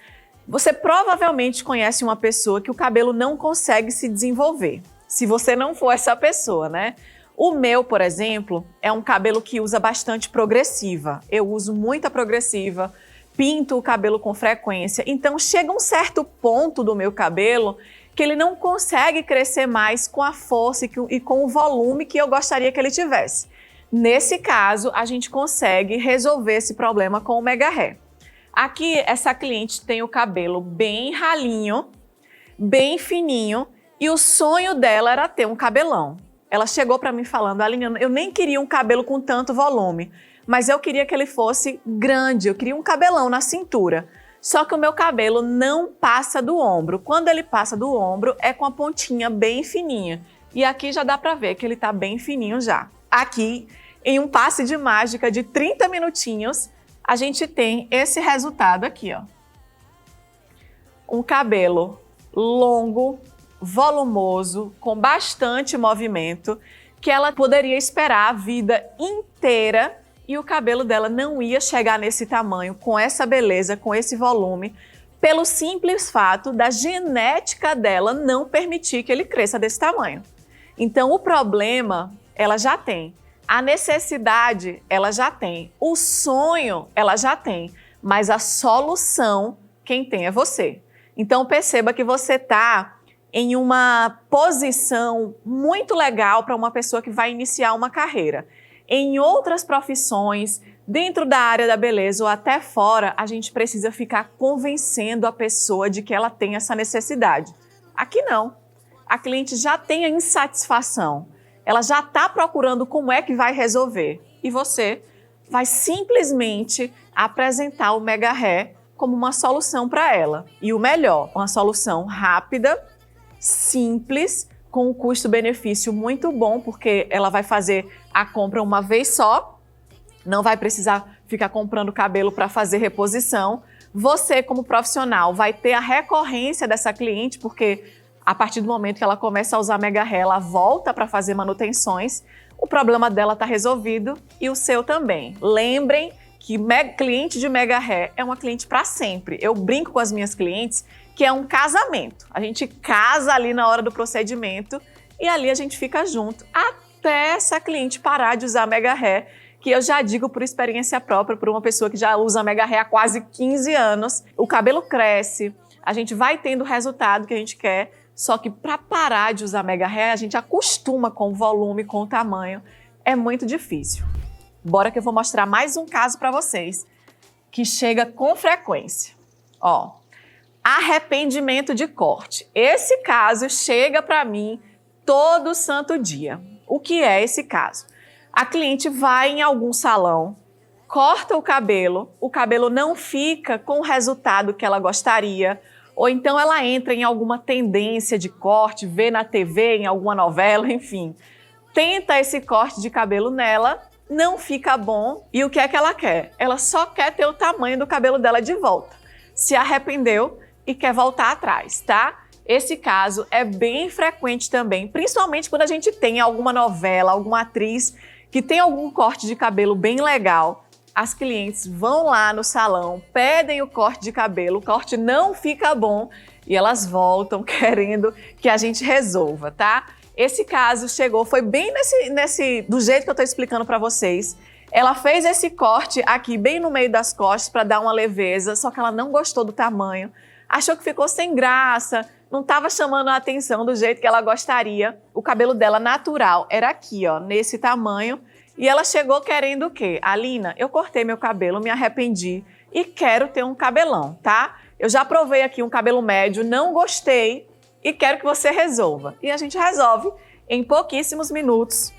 Você provavelmente conhece uma pessoa que o cabelo não consegue se desenvolver, se você não for essa pessoa, né? O meu, por exemplo, é um cabelo que usa bastante progressiva. Eu uso muita progressiva, pinto o cabelo com frequência. Então chega um certo ponto do meu cabelo que ele não consegue crescer mais com a força e com o volume que eu gostaria que ele tivesse. Nesse caso, a gente consegue resolver esse problema com o mega hair. Aqui, essa cliente tem o cabelo bem ralinho, bem fininho, e o sonho dela era ter um cabelão. Ela chegou para mim falando, Aline, eu nem queria um cabelo com tanto volume, mas eu queria que ele fosse grande, eu queria um cabelão na cintura. Só que o meu cabelo não passa do ombro. Quando ele passa do ombro, é com a pontinha bem fininha. E aqui já dá para ver que ele tá bem fininho já. Aqui, em um passe de mágica de 30 minutinhos, a gente tem esse resultado aqui, ó. Um cabelo longo, volumoso, com bastante movimento, que ela poderia esperar a vida inteira e o cabelo dela não ia chegar nesse tamanho, com essa beleza, com esse volume, pelo simples fato da genética dela não permitir que ele cresça desse tamanho. Então o problema ela já tem, a necessidade ela já tem, o sonho ela já tem, mas a solução quem tem é você. Então perceba que você está em uma posição muito legal para uma pessoa que vai iniciar uma carreira. Em outras profissões, dentro da área da beleza ou até fora, a gente precisa ficar convencendo a pessoa de que ela tem essa necessidade. Aqui não. A cliente já tem a insatisfação. Ela já está procurando como é que vai resolver. E você vai simplesmente apresentar o mega hair como uma solução para ela. E o melhor, uma solução rápida, simples, com um custo-benefício muito bom, porque ela vai fazer a compra uma vez só, não vai precisar ficar comprando cabelo para fazer reposição. Você, como profissional, vai ter a recorrência dessa cliente, porque a partir do momento que ela começa a usar mega hair, ela volta para fazer manutenções, o problema dela está resolvido e o seu também. Lembrem que cliente de mega hair é uma cliente para sempre. Eu brinco com as minhas clientes que é um casamento. A gente casa ali na hora do procedimento e ali a gente fica junto até essa cliente parar de usar mega hair, que eu já digo por experiência própria, por uma pessoa que já usa mega hair há quase 15 anos. O cabelo cresce, a gente vai tendo o resultado que a gente quer, só que para parar de usar mega hair, a gente acostuma com o volume, com o tamanho. É muito difícil. Bora que eu vou mostrar mais um caso para vocês, que chega com frequência. Ó. Arrependimento de corte. Esse caso chega para mim todo santo dia. O que é esse caso? A cliente vai em algum salão, corta o cabelo não fica com o resultado que ela gostaria, ou então ela entra em alguma tendência de corte, vê na TV, em alguma novela, enfim. tenta esse corte de cabelo nela, não fica bom. E o que é que ela quer? Ela só quer ter o tamanho do cabelo dela de volta. Se arrependeu e quer voltar atrás, tá? Esse caso é bem frequente também, principalmente quando a gente tem alguma novela, alguma atriz que tem algum corte de cabelo bem legal. As clientes vão lá no salão, pedem o corte de cabelo, o corte não fica bom e elas voltam querendo que a gente resolva, tá? Esse caso chegou, foi bem do jeito que eu tô explicando para vocês. Ela fez esse corte aqui bem no meio das costas para dar uma leveza, só que ela não gostou do tamanho, achou que ficou sem graça, não estava chamando a atenção do jeito que ela gostaria. O cabelo dela natural era aqui, ó, nesse tamanho. E ela chegou querendo o quê? Alina, eu cortei meu cabelo, me arrependi e quero ter um cabelão, tá? Eu já provei aqui um cabelo médio, não gostei e quero que você resolva. E a gente resolve em pouquíssimos minutos.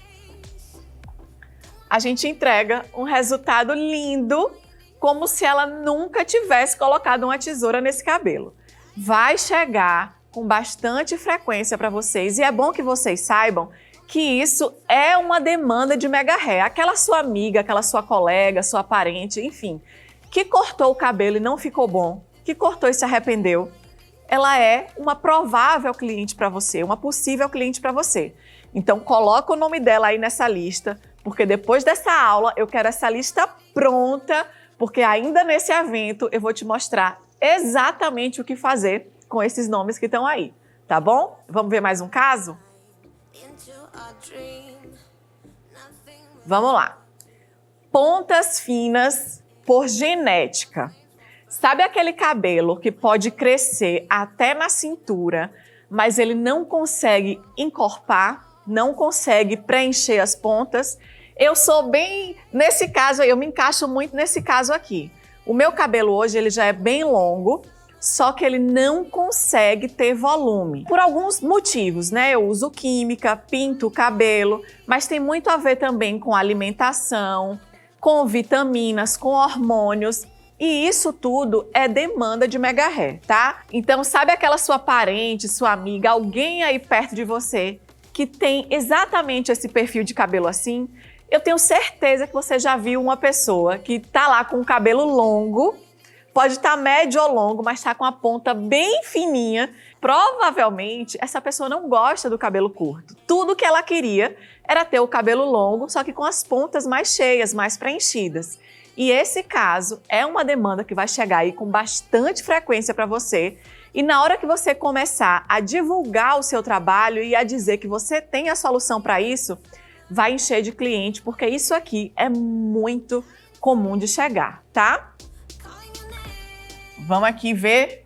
A gente entrega um resultado lindo, como se ela nunca tivesse colocado uma tesoura nesse cabelo. Vai chegar com bastante frequência para vocês e é bom que vocês saibam que isso é uma demanda de mega hair. Aquela sua amiga, aquela sua colega, sua parente, enfim, que cortou o cabelo e não ficou bom, que cortou e se arrependeu, ela é uma provável cliente para você, uma possível cliente para você. Então coloca o nome dela aí nessa lista, porque depois dessa aula eu quero essa lista pronta, porque ainda nesse evento eu vou te mostrar exatamente o que fazer com esses nomes que estão aí, tá bom? Vamos ver mais um caso? Vamos lá. Pontas finas por genética. Sabe aquele cabelo que pode crescer até na cintura, mas ele não consegue encorpar, não consegue preencher as pontas? Eu sou bem... Nesse caso, eu me encaixo muito nesse caso aqui. O meu cabelo hoje ele já é bem longo, só que ele não consegue ter volume. Por alguns motivos, né? Eu uso química, pinto o cabelo, mas tem muito a ver também com alimentação, com vitaminas, com hormônios. E isso tudo é demanda de mega hair, tá? Então, sabe aquela sua parente, sua amiga, alguém aí perto de você que tem exatamente esse perfil de cabelo assim? Eu tenho certeza que você já viu uma pessoa que tá lá com o cabelo longo, pode estar médio ou longo, mas está com a ponta bem fininha. Provavelmente, essa pessoa não gosta do cabelo curto. Tudo que ela queria era ter o cabelo longo, só que com as pontas mais cheias, mais preenchidas. E esse caso é uma demanda que vai chegar aí com bastante frequência para você. E na hora que você começar a divulgar o seu trabalho e a dizer que você tem a solução para isso, vai encher de cliente, porque isso aqui é muito comum de chegar, tá? Vamos aqui ver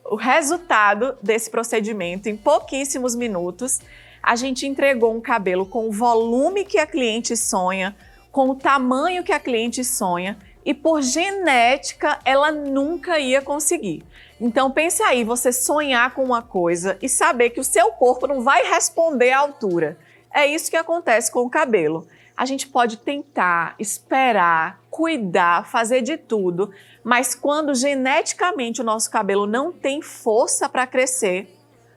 o resultado desse procedimento. Em pouquíssimos minutos, a gente entregou um cabelo com o volume que a cliente sonha, com o tamanho que a cliente sonha e por genética ela nunca ia conseguir. Então pense aí, você sonhar com uma coisa e saber que o seu corpo não vai responder à altura. É isso que acontece com o cabelo. A gente pode tentar, esperar, cuidar, fazer de tudo, mas quando geneticamente o nosso cabelo não tem força para crescer,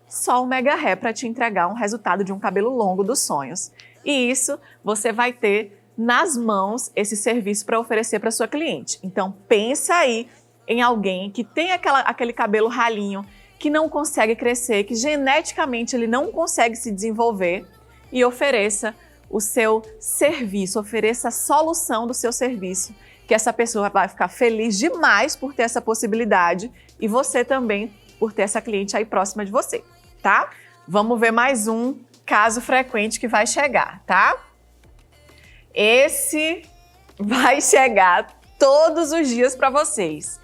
só o mega hair para te entregar um resultado de um cabelo longo dos sonhos. E isso você vai ter nas mãos esse serviço para oferecer para sua cliente. Então pensa aí em alguém que tem aquele cabelo ralinho, que não consegue crescer, que geneticamente ele não consegue se desenvolver e ofereça o seu serviço, ofereça a solução do seu serviço, que essa pessoa vai ficar feliz demais por ter essa possibilidade e você também por ter essa cliente aí próxima de você, tá? Vamos ver mais um caso frequente que vai chegar, tá? Esse vai chegar todos os dias para vocês.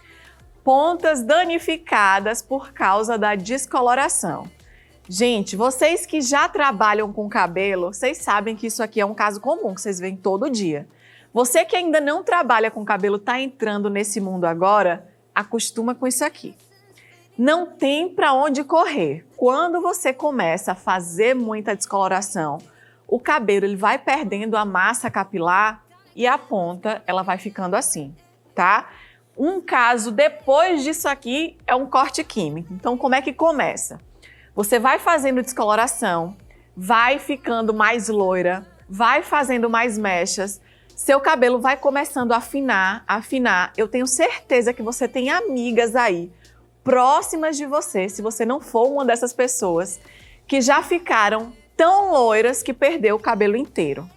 Pontas danificadas por causa da descoloração. Gente, vocês que já trabalham com cabelo, vocês sabem que isso aqui é um caso comum, que vocês veem todo dia. Você que ainda não trabalha com cabelo, está entrando nesse mundo agora, acostuma com isso aqui. Não tem para onde correr. Quando você começa a fazer muita descoloração, o cabelo ele vai perdendo a massa capilar e a ponta ela vai ficando assim, tá? Um caso depois disso aqui é um corte químico. Então, como é que começa? Você vai fazendo descoloração, vai ficando mais loira, vai fazendo mais mechas, seu cabelo vai começando a afinar. Eu tenho certeza que você tem amigas aí, próximas de você, se você não for uma dessas pessoas, que já ficaram tão loiras que perdeu o cabelo inteiro.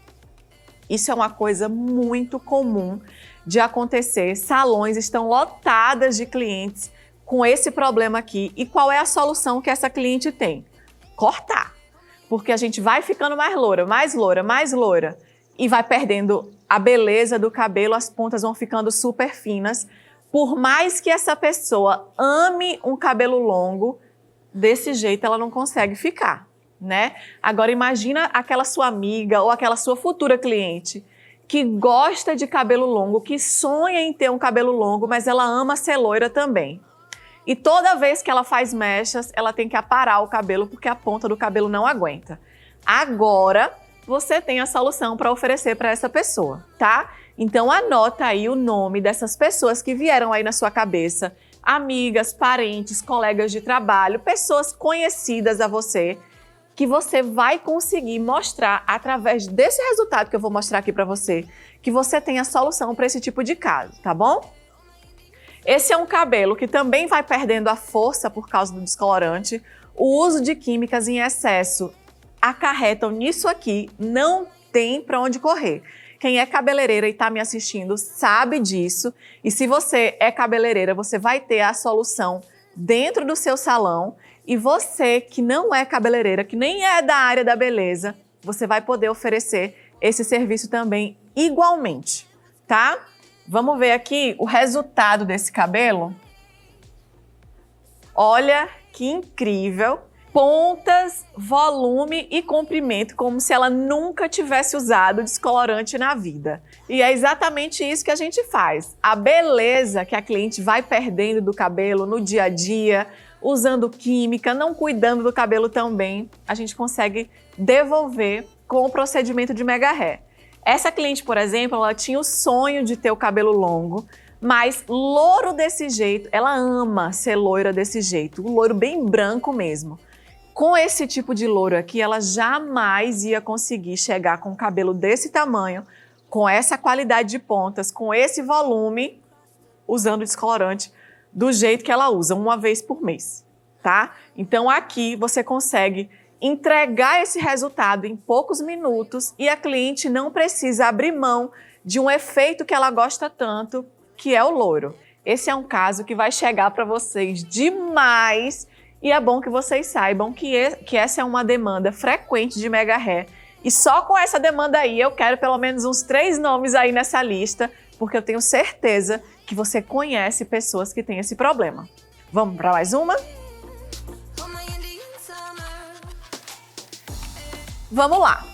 Isso é uma coisa muito comum de acontecer. Salões estão lotadas de clientes com esse problema aqui. E qual é a solução que essa cliente tem? Cortar. Porque a gente vai ficando mais loura, mais loura, mais loira e vai perdendo a beleza do cabelo, as pontas vão ficando super finas. Por mais que essa pessoa ame um cabelo longo, desse jeito ela não consegue ficar, né? Agora imagina aquela sua amiga ou aquela sua futura cliente que gosta de cabelo longo, que sonha em ter um cabelo longo, mas ela ama ser loira também. E toda vez que ela faz mechas, ela tem que aparar o cabelo porque a ponta do cabelo não aguenta. Agora, você tem a solução para oferecer para essa pessoa, tá? Então anota aí o nome dessas pessoas que vieram aí na sua cabeça, amigas, parentes, colegas de trabalho, pessoas conhecidas a você, que você vai conseguir mostrar através desse resultado que eu vou mostrar aqui para você, que você tem a solução para esse tipo de caso, tá bom? Esse é um cabelo que também vai perdendo a força por causa do descolorante. O uso de químicas em excesso acarretam nisso aqui, não tem para onde correr. Quem é cabeleireira e está me assistindo sabe disso. E se você é cabeleireira, você vai ter a solução dentro do seu salão. E você que não é cabeleireira, que nem é da área da beleza, você vai poder oferecer esse serviço também igualmente, tá? Vamos ver aqui o resultado desse cabelo. Olha que incrível! Pontas, volume e comprimento, como se ela nunca tivesse usado descolorante na vida. E é exatamente isso que a gente faz. A beleza que a cliente vai perdendo do cabelo no dia a dia, usando química, não cuidando do cabelo tão bem, a gente consegue devolver com o procedimento de Mega Hair. Essa cliente, por exemplo, ela tinha o sonho de ter o cabelo longo, mas louro desse jeito, ela ama ser loira desse jeito, o loiro bem branco mesmo. Com esse tipo de louro aqui, ela jamais ia conseguir chegar com o cabelo desse tamanho, com essa qualidade de pontas, com esse volume, usando descolorante do jeito que ela usa, uma vez por mês, tá? Então aqui você consegue entregar esse resultado em poucos minutos e a cliente não precisa abrir mão de um efeito que ela gosta tanto, que é o louro. Esse é um caso que vai chegar para vocês demais. E é bom que vocês saibam que essa é uma demanda frequente de Mega Hair. E só com essa demanda aí, eu quero pelo menos uns 3 nomes aí nessa lista, porque eu tenho certeza que você conhece pessoas que têm esse problema. Vamos para mais uma? Vamos lá.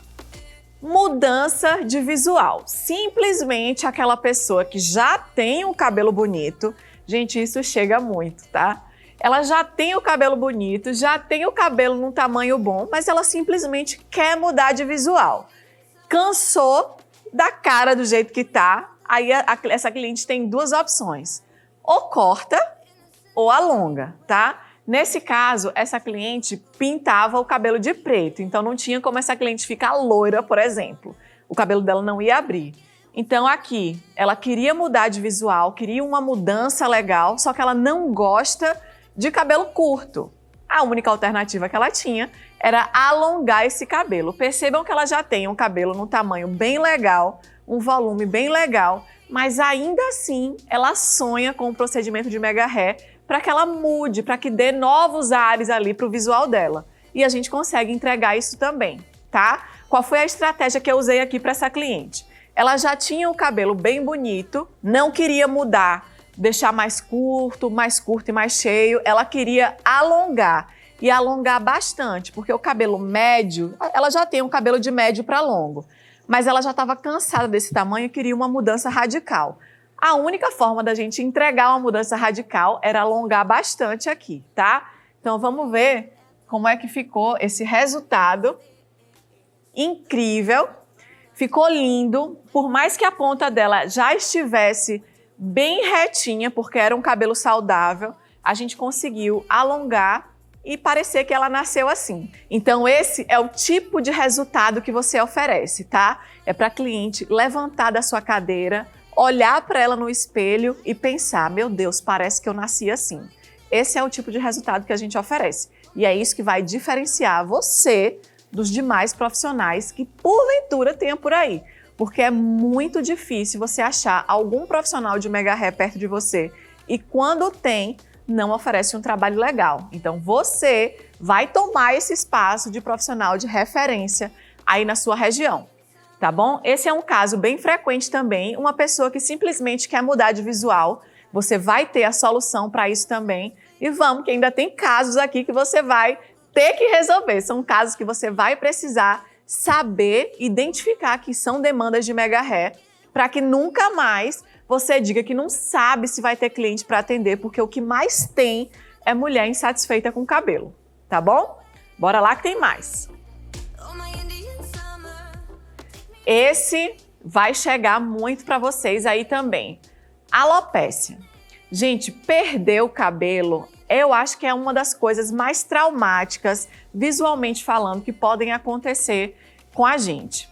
Mudança de visual. Simplesmente aquela pessoa que já tem um cabelo bonito. Gente, isso chega muito, tá? Ela já tem o cabelo bonito, já tem o cabelo num tamanho bom, mas ela simplesmente quer mudar de visual. Cansou da cara do jeito que tá, aí essa cliente tem 2 opções. Ou corta ou alonga, tá? Nesse caso, essa cliente pintava o cabelo de preto, então não tinha como essa cliente ficar loira, por exemplo. O cabelo dela não ia abrir. Então aqui, ela queria mudar de visual, queria uma mudança legal, só que ela não gosta de cabelo curto. A única alternativa que ela tinha era alongar esse cabelo. Percebam que ela já tem um cabelo num tamanho bem legal, um volume bem legal, mas ainda assim ela sonha com o procedimento de Mega Hair para que ela mude, para que dê novos ares ali para o visual dela. E a gente consegue entregar isso também, tá? Qual foi a estratégia que eu usei aqui para essa cliente? Ela já tinha o cabelo bem bonito, não queria mudar, deixar mais curto e mais cheio, ela queria alongar e alongar bastante, porque o cabelo médio, ela já tem um cabelo de médio para longo, mas ela já estava cansada desse tamanho e queria uma mudança radical. A única forma da gente entregar uma mudança radical era alongar bastante aqui, tá? Então vamos ver como é que ficou esse resultado incrível, ficou lindo, por mais que a ponta dela já estivesse bem retinha, porque era um cabelo saudável, a gente conseguiu alongar e parecer que ela nasceu assim. Então esse é o tipo de resultado que você oferece, tá? É para a cliente levantar da sua cadeira, olhar para ela no espelho e pensar, meu Deus, parece que eu nasci assim. Esse é o tipo de resultado que a gente oferece. E é isso que vai diferenciar você dos demais profissionais que porventura tenha por aí. Porque é muito difícil você achar algum profissional de mega hair perto de você e quando tem, não oferece um trabalho legal. Então você vai tomar esse espaço de profissional de referência aí na sua região, tá bom? Esse é um caso bem frequente também, uma pessoa que simplesmente quer mudar de visual, você vai ter a solução para isso também. E vamos, que ainda tem casos aqui que você vai ter que resolver. São casos que você vai precisar saber identificar que são demandas de mega hair para que nunca mais você diga que não sabe se vai ter cliente para atender, porque o que mais tem é mulher insatisfeita com o cabelo, tá bom? Bora lá que tem mais. Esse vai chegar muito para vocês aí também. Alopécia. Gente, perder o cabelo, eu acho que é uma das coisas mais traumáticas, visualmente falando, que podem acontecer com a gente.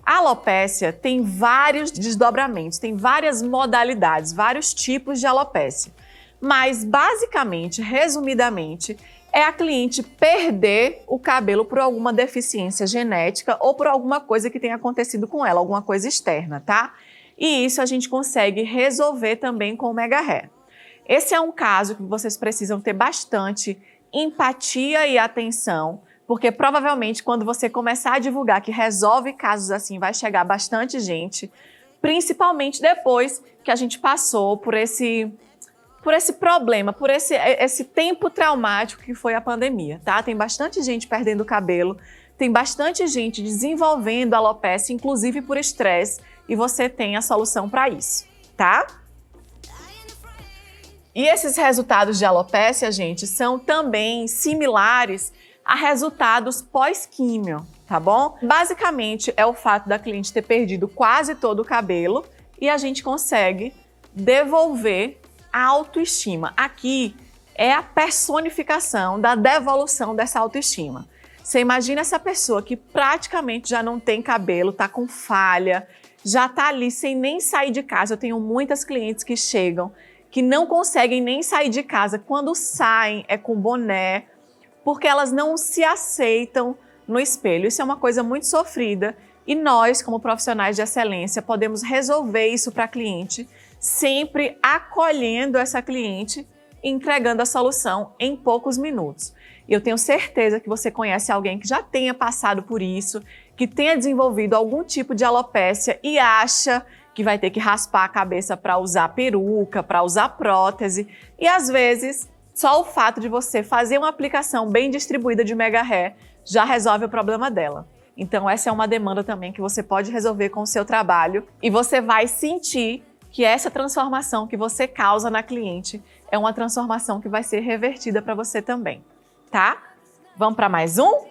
A alopécia tem vários desdobramentos, tem várias modalidades, vários tipos de alopécia. Mas, basicamente, resumidamente, é a cliente perder o cabelo por alguma deficiência genética ou por alguma coisa que tenha acontecido com ela, alguma coisa externa, tá? E isso a gente consegue resolver também com o mega hair. Esse é um caso que vocês precisam ter bastante empatia e atenção, porque provavelmente quando você começar a divulgar que resolve casos assim, vai chegar bastante gente, principalmente depois que a gente passou por esse problema, por esse tempo traumático que foi a pandemia, tá? Tem bastante gente perdendo o cabelo, tem bastante gente desenvolvendo alopécia, inclusive por estresse, e você tem a solução para isso, tá? E esses resultados de alopécia, gente, são também similares a resultados pós-químio, tá bom? Basicamente, é o fato da cliente ter perdido quase todo o cabelo e a gente consegue devolver a autoestima. Aqui é a personificação da devolução dessa autoestima. Você imagina essa pessoa que praticamente já não tem cabelo, tá com falha, já tá ali sem nem sair de casa. Eu tenho muitas clientes que chegam que não conseguem nem sair de casa. Quando saem é com boné, porque elas não se aceitam no espelho. Isso é uma coisa muito sofrida e nós, como profissionais de excelência, podemos resolver isso para a cliente, sempre acolhendo essa cliente e entregando a solução em poucos minutos. E eu tenho certeza que você conhece alguém que já tenha passado por isso, que tenha desenvolvido algum tipo de alopécia e acha que vai ter que raspar a cabeça para usar peruca, para usar prótese. E às vezes, só o fato de você fazer uma aplicação bem distribuída de mega hair já resolve o problema dela. Então essa é uma demanda também que você pode resolver com o seu trabalho e você vai sentir que essa transformação que você causa na cliente é uma transformação que vai ser revertida para você também, tá? Vamos para mais um?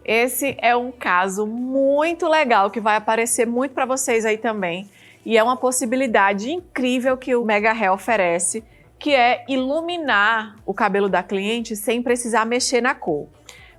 Esse é um caso muito legal que vai aparecer muito para vocês aí também e é uma possibilidade incrível que o Mega Hair oferece, que é iluminar o cabelo da cliente sem precisar mexer na cor.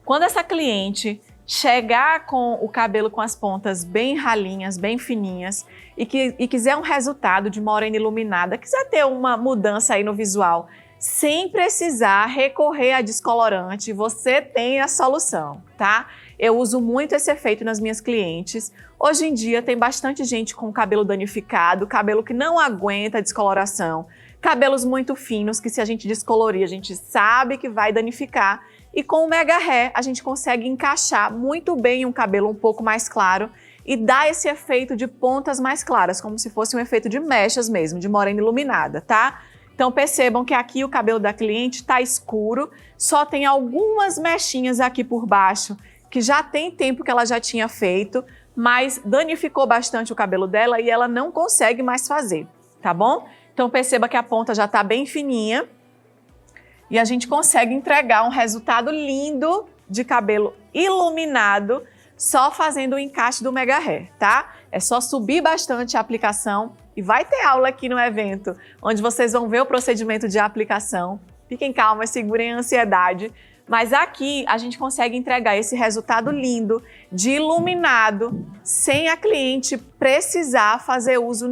Quando essa cliente chegar com o cabelo com as pontas bem ralinhas, bem fininhas e quiser um resultado de morena iluminada, quiser ter uma mudança aí no visual, sem precisar recorrer a descolorante, você tem a solução, tá? Eu uso muito esse efeito nas minhas clientes. Hoje em dia tem bastante gente com cabelo danificado, cabelo que não aguenta a descoloração, cabelos muito finos que se a gente descolorir, a gente sabe que vai danificar. E com o Mega Hair a gente consegue encaixar muito bem um cabelo um pouco mais claro e dar esse efeito de pontas mais claras, como se fosse um efeito de mechas mesmo, de morena iluminada, tá? Então percebam que aqui o cabelo da cliente tá escuro, só tem algumas mechinhas aqui por baixo, que já tem tempo que ela já tinha feito, mas danificou bastante o cabelo dela e ela não consegue mais fazer, tá bom? Então perceba que a ponta já tá bem fininha e a gente consegue entregar um resultado lindo de cabelo iluminado só fazendo o encaixe do Mega Hair, tá? É só subir bastante a aplicação E vai ter aula aqui no evento, onde vocês vão ver o procedimento de aplicação. Fiquem calmas, segurem a ansiedade. Mas aqui a gente consegue entregar esse resultado lindo de iluminado, sem a cliente precisar fazer uso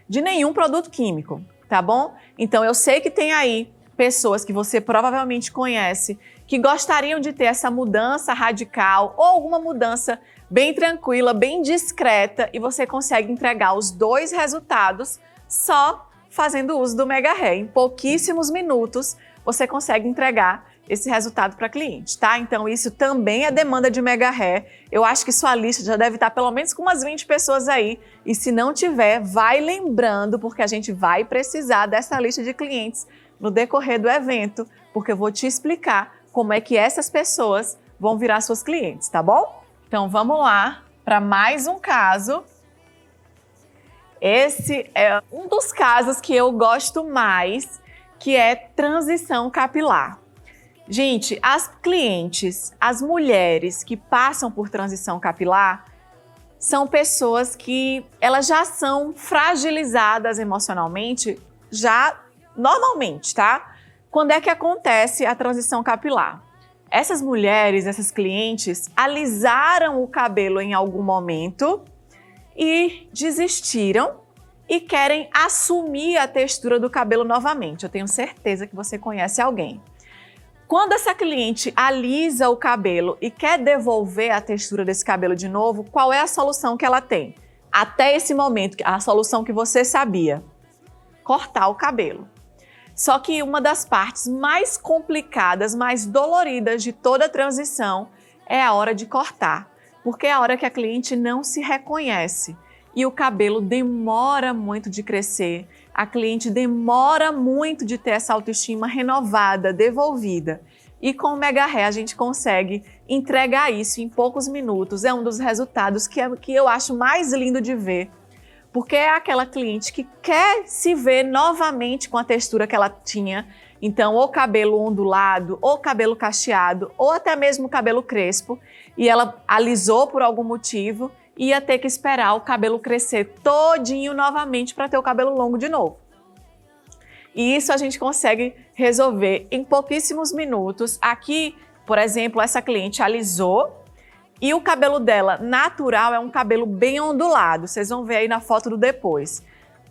de nenhum produto químico, tá bom? Então eu sei que tem aí pessoas que você provavelmente conhece que gostariam de ter essa mudança radical ou alguma mudança bem tranquila, bem discreta, e você consegue entregar os 2 resultados só fazendo uso do Mega Hair. Em pouquíssimos minutos você consegue entregar esse resultado para cliente, tá? Então isso também é demanda de Mega Hair. Eu acho que sua lista já deve estar pelo menos com umas 20 pessoas aí, e se não tiver, vai lembrando, porque a gente vai precisar dessa lista de clientes no decorrer do evento, porque eu vou te explicar como é que essas pessoas vão virar suas clientes, tá bom? Então vamos lá para mais um caso. Esse é um dos casos que eu gosto mais, que é transição capilar. Gente, as clientes, as mulheres que passam por transição capilar, são pessoas que elas já são fragilizadas emocionalmente, já normalmente, tá? Quando é que acontece a transição capilar? Essas mulheres, essas clientes, alisaram o cabelo em algum momento e desistiram e querem assumir a textura do cabelo novamente. Eu tenho certeza que você conhece alguém. Quando essa cliente alisa o cabelo e quer devolver a textura desse cabelo de novo, qual é a solução que ela tem? Até esse momento, a solução que você sabia: cortar o cabelo. Só que uma das partes mais complicadas, mais doloridas de toda a transição é a hora de cortar, porque é a hora que a cliente não se reconhece e o cabelo demora muito de crescer, a cliente demora muito de ter essa autoestima renovada, devolvida. E com o Mega Hair a gente consegue entregar isso em poucos minutos. É um dos resultados que eu acho mais lindo de ver, porque é aquela cliente que quer se ver novamente com a textura que ela tinha. Então, ou cabelo ondulado, ou cabelo cacheado, ou até mesmo cabelo crespo, e ela alisou por algum motivo, ia ter que esperar o cabelo crescer todinho novamente para ter o cabelo longo de novo. E isso a gente consegue resolver em pouquíssimos minutos. Aqui, por exemplo, essa cliente alisou e o cabelo dela natural é um cabelo bem ondulado. Vocês vão ver aí na foto do depois.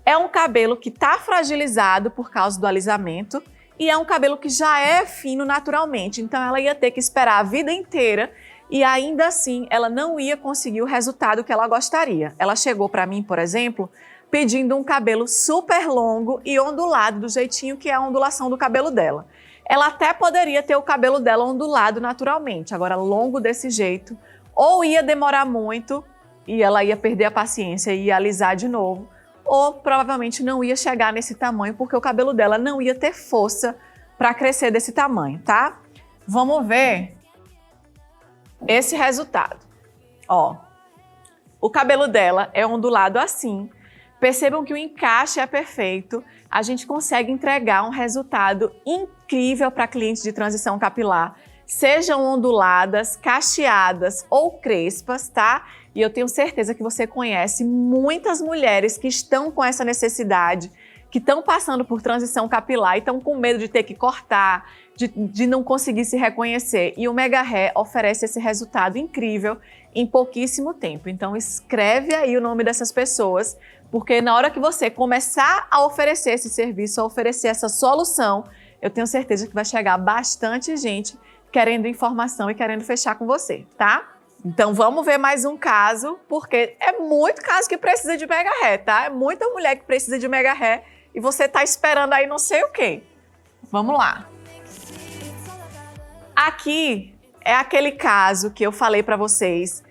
É um cabelo que está fragilizado por causa do alisamento e é um cabelo que já é fino naturalmente. Então ela ia ter que esperar a vida inteira e ainda assim ela não ia conseguir o resultado que ela gostaria. Ela chegou para mim, por exemplo, pedindo um cabelo super longo e ondulado, do jeitinho que é a ondulação do cabelo dela. Ela até poderia ter o cabelo dela ondulado naturalmente, agora longo desse jeito, ou ia demorar muito e ela ia perder a paciência e ia alisar de novo, ou provavelmente não ia chegar nesse tamanho porque o cabelo dela não ia ter força para crescer desse tamanho, tá? Vamos ver esse resultado. Ó, o cabelo dela é ondulado assim. Percebam que o encaixe é perfeito. A gente consegue entregar um resultado incrível para clientes de transição capilar, sejam onduladas, cacheadas ou crespas, tá? E eu tenho certeza que você conhece muitas mulheres que estão com essa necessidade, que estão passando por transição capilar e estão com medo de ter que cortar, de não conseguir se reconhecer. E o Mega Hair oferece esse resultado incrível em pouquíssimo tempo. Então escreve aí o nome dessas pessoas, porque na hora que você começar a oferecer esse serviço, a oferecer essa solução, eu tenho certeza que vai chegar bastante gente querendo informação e querendo fechar com você, tá? Então vamos ver mais um caso, porque é muito caso que precisa de Mega Hair, tá? É muita mulher que precisa de Mega Hair e você tá esperando aí não sei o quê. Vamos lá. Aqui é aquele caso que eu falei para vocês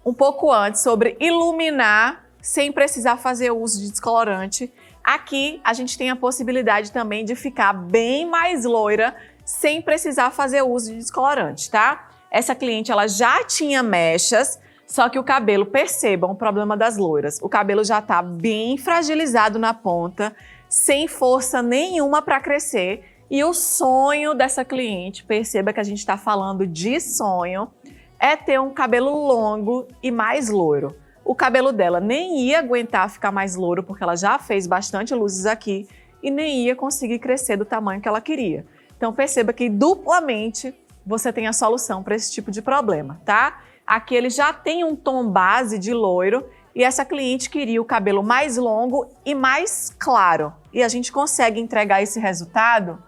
um pouco antes sobre iluminar sem precisar fazer uso de descolorante. Aqui a gente tem a possibilidade também de ficar bem mais loira sem precisar fazer uso de descolorante, tá? Essa cliente ela já tinha mechas, só que o cabelo, percebam o problema das loiras, o cabelo já tá bem fragilizado na ponta, sem força nenhuma para crescer. E o sonho dessa cliente, perceba que a gente está falando de sonho, é ter um cabelo longo e mais loiro. o cabelo dela nem ia aguentar ficar mais louro, porque ela já fez bastante luzes aqui, e nem ia conseguir crescer do tamanho que ela queria. Então perceba que duplamente você tem a solução para esse tipo de problema, tá? Aqui ele já tem um tom base de loiro e essa cliente queria o cabelo mais longo e mais claro. E a gente consegue entregar esse resultado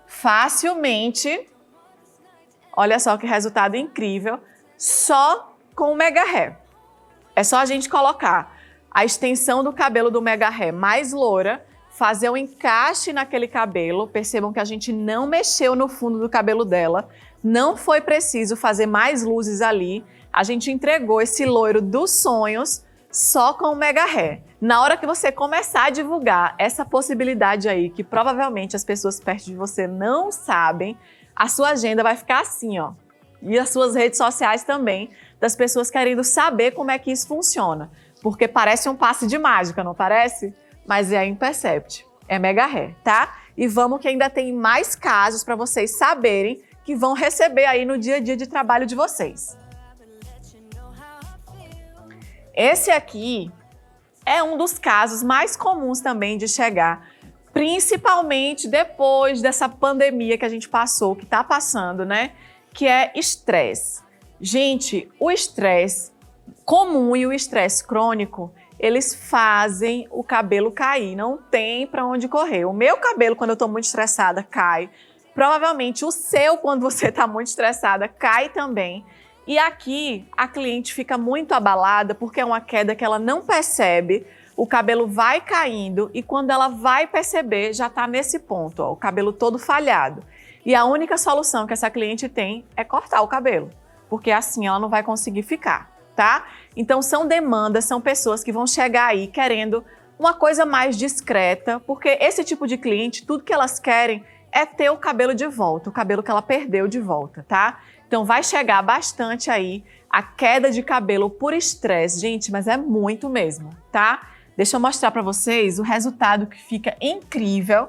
facilmente. Olha só que resultado incrível, só com o Mega Hair. É só a gente colocar a extensão do cabelo do Mega Hair mais loura, fazer um encaixe naquele cabelo. Percebam que a gente não mexeu no fundo do cabelo dela, não foi preciso fazer mais luzes ali. A gente entregou esse loiro dos sonhos só com o Mega Hair. Na hora que você começar a divulgar essa possibilidade aí, que provavelmente as pessoas perto de você não sabem, a sua agenda vai ficar assim, ó. E as suas redes sociais também, das pessoas querendo saber como é que isso funciona. Porque parece um passe de mágica, não parece? Mas é a Impercept, é Mega Hair, tá? E vamos que ainda tem mais casos para vocês saberem que vão receber aí no dia a dia de trabalho de vocês. Esse aqui é um dos casos mais comuns também de chegar, principalmente depois dessa pandemia que a gente passou, que tá passando, né? Que é estresse. Gente, o estresse comum e o estresse crônico, eles fazem o cabelo cair, não tem para onde correr. O meu cabelo, quando eu tô muito estressada, cai. Provavelmente o seu, quando você tá muito estressada, cai também. E aqui a cliente fica muito abalada porque é uma queda que ela não percebe, o cabelo vai caindo e quando ela vai perceber já tá nesse ponto, ó, o cabelo todo falhado. E a única solução que essa cliente tem é cortar o cabelo, porque assim ela não vai conseguir ficar, tá? Então são demandas, são pessoas que vão chegar aí querendo uma coisa mais discreta, porque esse tipo de cliente, tudo que elas querem é ter o cabelo de volta, o cabelo que ela perdeu de volta, tá? Então vai chegar bastante aí a queda de cabelo por estresse, gente, mas é muito mesmo, tá? Deixa eu mostrar para vocês o resultado que fica incrível.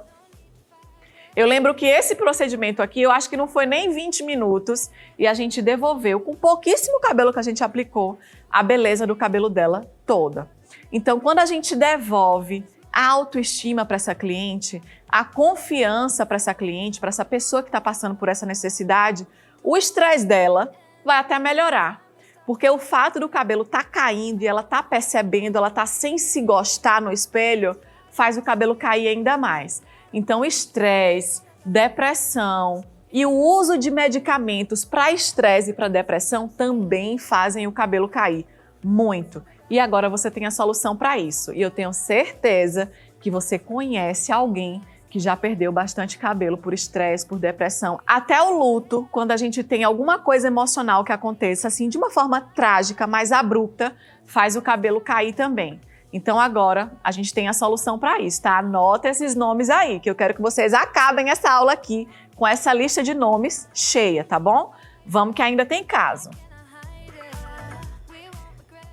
Eu lembro que esse procedimento aqui, eu acho que não foi nem 20 minutos e a gente devolveu, com pouquíssimo cabelo que a gente aplicou, a beleza do cabelo dela toda. Então, quando a gente devolve a autoestima para essa cliente, a confiança para essa cliente, para essa pessoa que está passando por essa necessidade, o estresse dela vai até melhorar. Porque o fato do cabelo estar caindo e ela tá percebendo, ela tá sem se gostar no espelho, faz o cabelo cair ainda mais. Então, estresse, depressão e o uso de medicamentos para estresse e para depressão também fazem o cabelo cair muito. E agora você tem a solução para isso. E eu tenho certeza que você conhece alguém que já perdeu bastante cabelo por estresse, por depressão. Até o luto, quando a gente tem alguma coisa emocional que aconteça assim de uma forma trágica, mais abrupta, faz o cabelo cair também. Então agora a gente tem a solução para isso, tá? Anota esses nomes aí, que eu quero que vocês acabem essa aula aqui com essa lista de nomes cheia, tá bom? Vamos que ainda tem caso.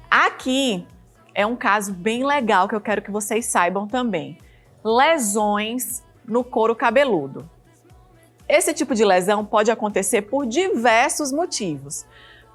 Aqui é um caso bem legal que eu quero que vocês saibam também. Lesões no couro cabeludo. Esse tipo de lesão pode acontecer por diversos motivos.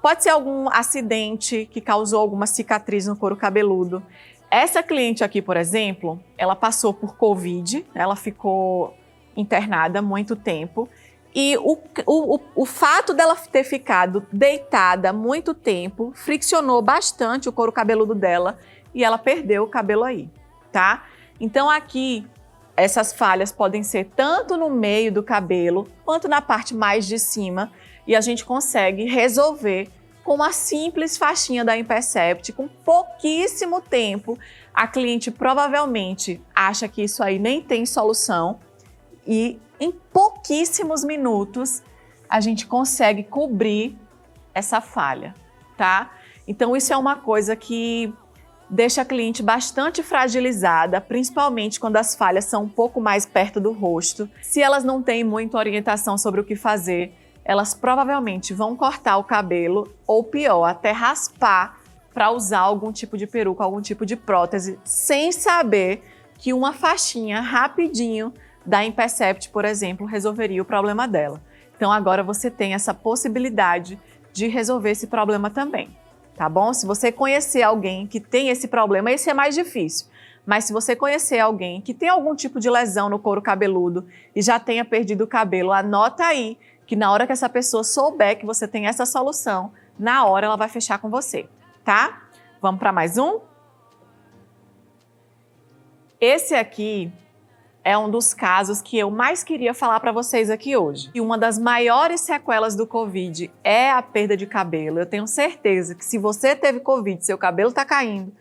Pode ser algum acidente que causou alguma cicatriz no couro cabeludo. Essa cliente aqui, por exemplo, ela passou por Covid, ela ficou internada há muito tempo e o fato dela ter ficado deitada há muito tempo friccionou bastante o couro cabeludo dela e ela perdeu o cabelo aí, tá? Então aqui, essas falhas podem ser tanto no meio do cabelo quanto na parte mais de cima e a gente consegue resolver com uma simples faixinha da Impercept, com pouquíssimo tempo. A cliente provavelmente acha que isso aí nem tem solução e em pouquíssimos minutos a gente consegue cobrir essa falha, tá? Então isso é uma coisa que deixa a cliente bastante fragilizada, principalmente quando as falhas são um pouco mais perto do rosto. Se elas não têm muita orientação sobre o que fazer, elas provavelmente vão cortar o cabelo ou pior, até raspar para usar algum tipo de peruca, algum tipo de prótese, sem saber que uma faixinha rapidinho da Impercept, por exemplo, resolveria o problema dela. Então agora você tem essa possibilidade de resolver esse problema também. tá bom? Se você conhecer alguém que tem esse problema, esse é mais difícil. Mas se você conhecer alguém que tem algum tipo de lesão no couro cabeludo e já tenha perdido o cabelo, anota aí que na hora que essa pessoa souber que você tem essa solução, na hora ela vai fechar com você, tá? Vamos para mais um? Esse aqui é um dos casos que eu mais queria falar para vocês aqui hoje. E uma das maiores sequelas do Covid é a perda de cabelo. Eu tenho certeza que se você teve Covid, seu cabelo está caindo,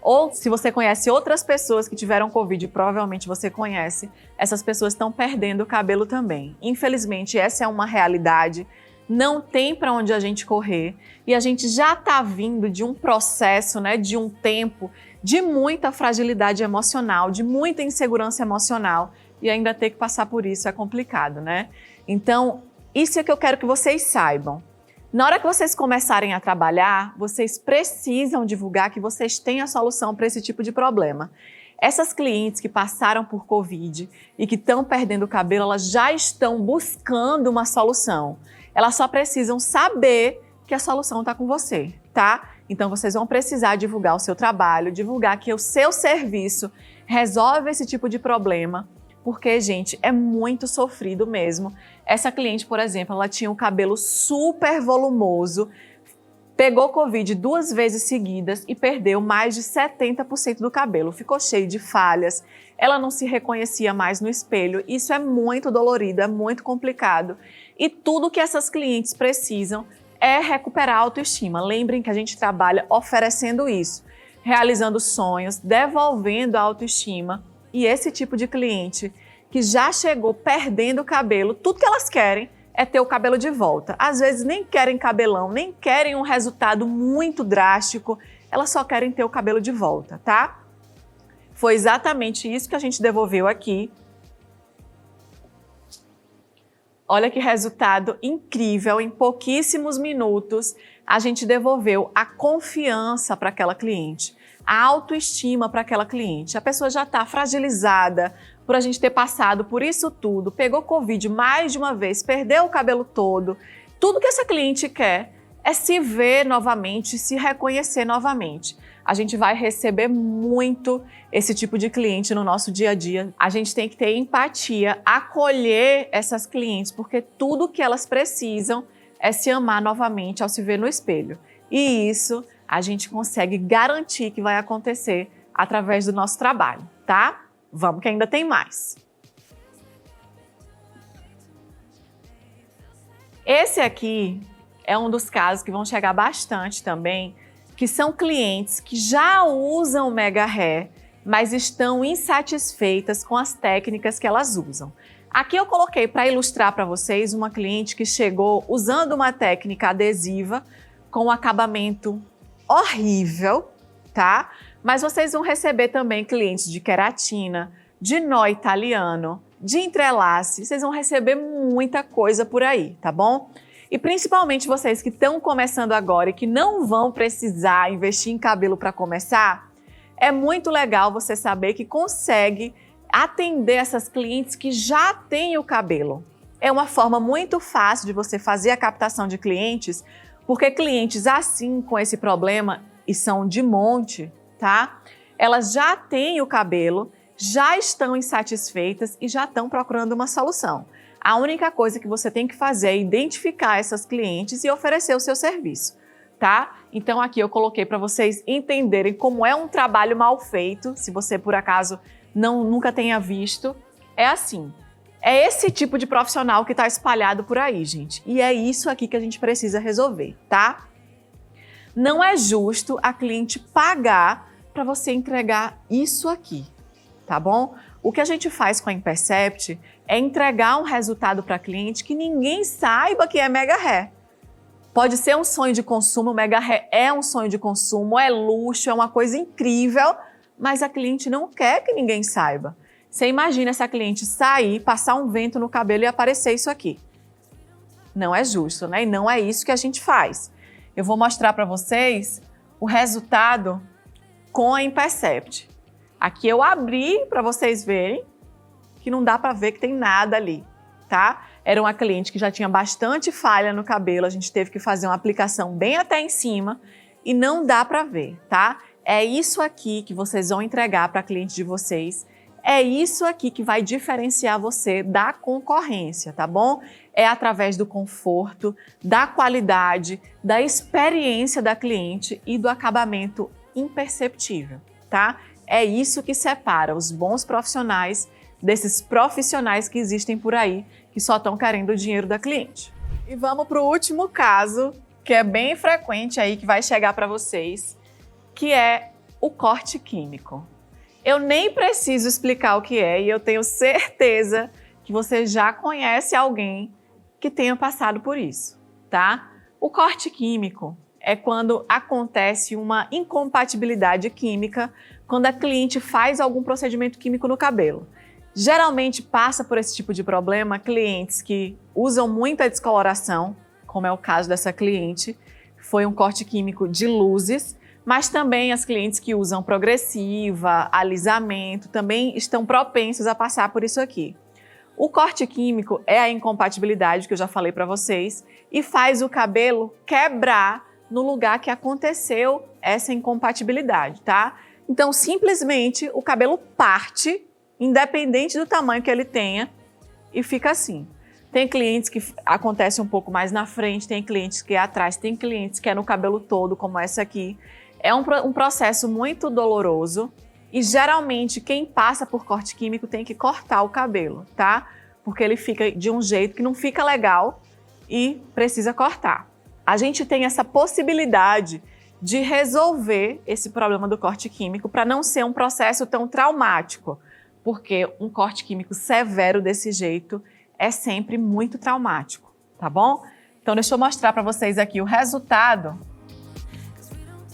ou se você conhece outras pessoas que tiveram Covid, provavelmente você conhece, essas pessoas estão perdendo o cabelo também. Infelizmente, essa é uma realidade, não tem para onde a gente correr e a gente já está vindo de um processo, né, de um tempo de muita fragilidade emocional, de muita insegurança emocional e ainda ter que passar por isso é complicado, né? Então, isso é que eu quero que vocês saibam. Na hora que vocês começarem a trabalhar, vocês precisam divulgar que vocês têm a solução para esse tipo de problema. Essas clientes que passaram por Covid e que estão perdendo o cabelo, elas já estão buscando uma solução. Elas só precisam saber que a solução está com você, tá? Então vocês vão precisar divulgar o seu trabalho, divulgar que o seu serviço resolve esse tipo de problema, porque, gente, é muito sofrido mesmo. Essa cliente, por exemplo, ela tinha o cabelo super volumoso, pegou Covid 2 vezes seguidas e perdeu mais de 70% do cabelo. Ficou cheio de falhas, ela não se reconhecia mais no espelho. Isso é muito dolorido, é muito complicado. E tudo que essas clientes precisam é recuperar a autoestima. Lembrem que a gente trabalha oferecendo isso, realizando sonhos, devolvendo a autoestima. E esse tipo de cliente que já chegou perdendo o cabelo, tudo que elas querem é ter o cabelo de volta. Às vezes nem querem cabelão, nem querem um resultado muito drástico, elas só querem ter o cabelo de volta, tá? Foi exatamente isso que a gente devolveu aqui. Olha que resultado incrível, em pouquíssimos minutos a gente devolveu a confiança para aquela cliente, a autoestima para aquela cliente. A pessoa já está fragilizada por a gente ter passado por isso tudo, pegou Covid mais de uma vez, perdeu o cabelo todo. Tudo que essa cliente quer é se ver novamente, se reconhecer novamente. A gente vai receber muito esse tipo de cliente no nosso dia a dia. A gente tem que ter empatia, acolher essas clientes, porque tudo que elas precisam é se amar novamente ao se ver no espelho. E isso a gente consegue garantir que vai acontecer através do nosso trabalho, tá? Vamos que ainda tem mais. Esse aqui é um dos casos que vão chegar bastante também, que são clientes que já usam o Mega Hair, mas estão insatisfeitas com as técnicas que elas usam. Aqui eu coloquei para ilustrar para vocês uma cliente que chegou usando uma técnica adesiva com um acabamento horrível, tá? Mas vocês vão receber também clientes de queratina, de nó italiano, de entrelace, vocês vão receber muita coisa por aí, tá bom? E principalmente vocês que estão começando agora e que não vão precisar investir em cabelo para começar, é muito legal você saber que consegue atender essas clientes que já têm o cabelo. É uma forma muito fácil de você fazer a captação de clientes, porque clientes assim, com esse problema, e são de monte, tá? Elas já têm o cabelo, já estão insatisfeitas e já estão procurando uma solução. A única coisa que você tem que fazer é identificar essas clientes e oferecer o seu serviço, tá? Então aqui eu coloquei para vocês entenderem como é um trabalho mal feito, se você por acaso nunca tenha visto. É assim, é esse tipo de profissional que está espalhado por aí, gente. E é isso aqui que a gente precisa resolver, tá? Não é justo a cliente pagar para você entregar isso aqui, tá bom? O que a gente faz com a Impercept é entregar um resultado para a cliente que ninguém saiba que é Mega Hair. Pode ser um sonho de consumo, o Mega Hair é um sonho de consumo, é luxo, é uma coisa incrível, mas a cliente não quer que ninguém saiba. Você imagina essa cliente sair, passar um vento no cabelo e aparecer isso aqui. Não é justo, né? E não é isso que a gente faz. Eu vou mostrar para vocês o resultado com a Impercept. Aqui eu abri para vocês verem que não dá para ver que tem nada ali, tá? Era uma cliente que já tinha bastante falha no cabelo, a gente teve que fazer uma aplicação bem até em cima e não dá para ver, tá? É isso aqui que vocês vão entregar para cliente de vocês. É isso aqui que vai diferenciar você da concorrência, tá bom? É através do conforto, da qualidade, da experiência da cliente e do acabamento imperceptível, tá? É isso que separa os bons profissionais desses profissionais que existem por aí, que só estão querendo o dinheiro da cliente. E vamos para o último caso, que é bem frequente aí, que vai chegar para vocês, que é o corte químico. Eu nem preciso explicar o que é e eu tenho certeza que você já conhece alguém que tenha passado por isso, tá? O corte químico é quando acontece uma incompatibilidade química quando a cliente faz algum procedimento químico no cabelo. Geralmente passa por esse tipo de problema clientes que usam muita descoloração, como é o caso dessa cliente, foi um corte químico de luzes, mas também as clientes que usam progressiva, alisamento, também estão propensas a passar por isso aqui. O corte químico é a incompatibilidade que eu já falei para vocês e faz o cabelo quebrar no lugar que aconteceu essa incompatibilidade, tá? Então, simplesmente, o cabelo parte, independente do tamanho que ele tenha, e fica assim. Tem clientes que acontece um pouco mais na frente, tem clientes que é atrás, tem clientes que é no cabelo todo, como essa aqui. É um processo muito doloroso e geralmente quem passa por corte químico tem que cortar o cabelo, tá? Porque ele fica de um jeito que não fica legal e precisa cortar. A gente tem essa possibilidade de resolver esse problema do corte químico para não ser um processo tão traumático, porque um corte químico severo desse jeito é sempre muito traumático, tá bom? Então deixa eu mostrar para vocês aqui o resultado.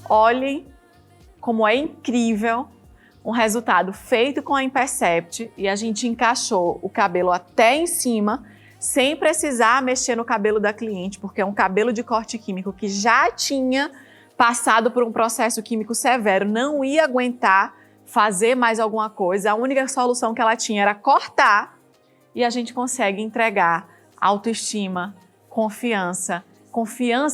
Olhem como é incrível um resultado feito com a Impercept e a gente encaixou o cabelo até em cima sem precisar mexer no cabelo da cliente, porque é um cabelo de corte químico que já tinha passado por um processo químico severo, não ia aguentar fazer mais alguma coisa, a única solução que ela tinha era cortar e a gente consegue entregar autoestima, confiança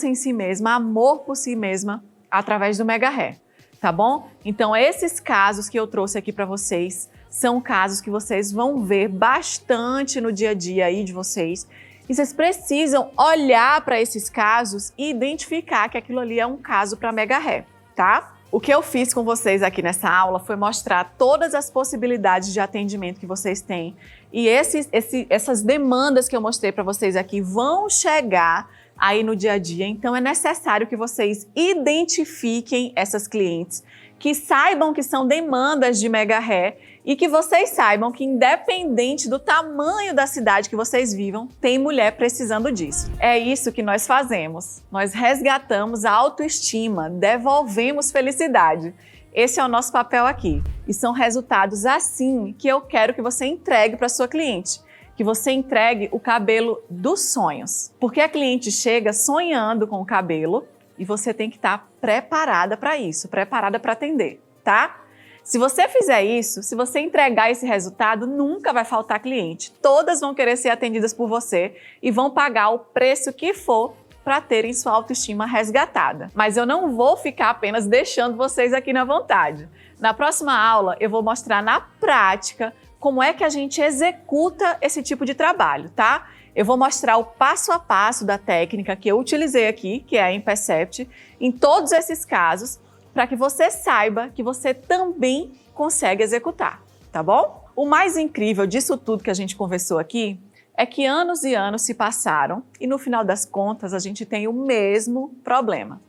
em si mesma, amor por si mesma, através do Mega Hair, tá bom? Então esses casos que eu trouxe aqui para vocês são casos que vocês vão ver bastante no dia a dia aí de vocês e vocês precisam olhar para esses casos e identificar que aquilo ali é um caso para Mega Hair, tá? O que eu fiz com vocês aqui nessa aula foi mostrar todas as possibilidades de atendimento que vocês têm e essas demandas que eu mostrei para vocês aqui vão chegar aí no dia a dia, então é necessário que vocês identifiquem essas clientes, que saibam que são demandas de Mega Hair e que vocês saibam que independente do tamanho da cidade que vocês vivam, tem mulher precisando disso. É isso que nós fazemos. Nós resgatamos a autoestima, devolvemos felicidade. Esse é o nosso papel aqui. E são resultados assim que eu quero que você entregue para sua cliente. Que você entregue o cabelo dos sonhos. Porque a cliente chega sonhando com o cabelo e você tem que estar preparada para isso, preparada para atender, tá? Se você fizer isso, se você entregar esse resultado, nunca vai faltar cliente. Todas vão querer ser atendidas por você e vão pagar o preço que for para terem sua autoestima resgatada. Mas eu não vou ficar apenas deixando vocês aqui na vontade. Na próxima aula, eu vou mostrar na prática como é que a gente executa esse tipo de trabalho, tá? Eu vou mostrar o passo a passo da técnica que eu utilizei aqui, que é a Impercept, em todos esses casos, para que você saiba que você também consegue executar, tá bom? O mais incrível disso tudo que a gente conversou aqui é que anos e anos se passaram e no final das contas a gente tem o mesmo problema,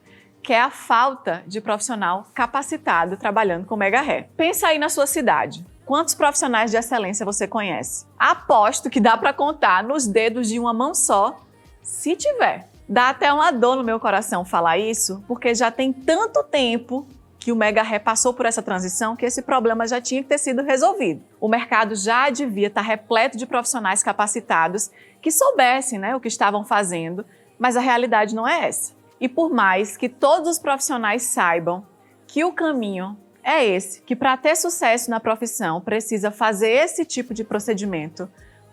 que é a falta de profissional capacitado trabalhando com Mega Hair. Pensa aí na sua cidade. Quantos profissionais de excelência você conhece? Aposto que dá para contar nos dedos de uma mão só, se tiver. Dá até uma dor no meu coração falar isso, porque já tem tanto tempo que o Mega Hair passou por essa transição que esse problema já tinha que ter sido resolvido. O mercado já devia estar repleto de profissionais capacitados que soubessem, né, o que estavam fazendo, mas a realidade não é essa. E por mais que todos os profissionais saibam que o caminho é esse, que para ter sucesso na profissão precisa fazer esse tipo de procedimento,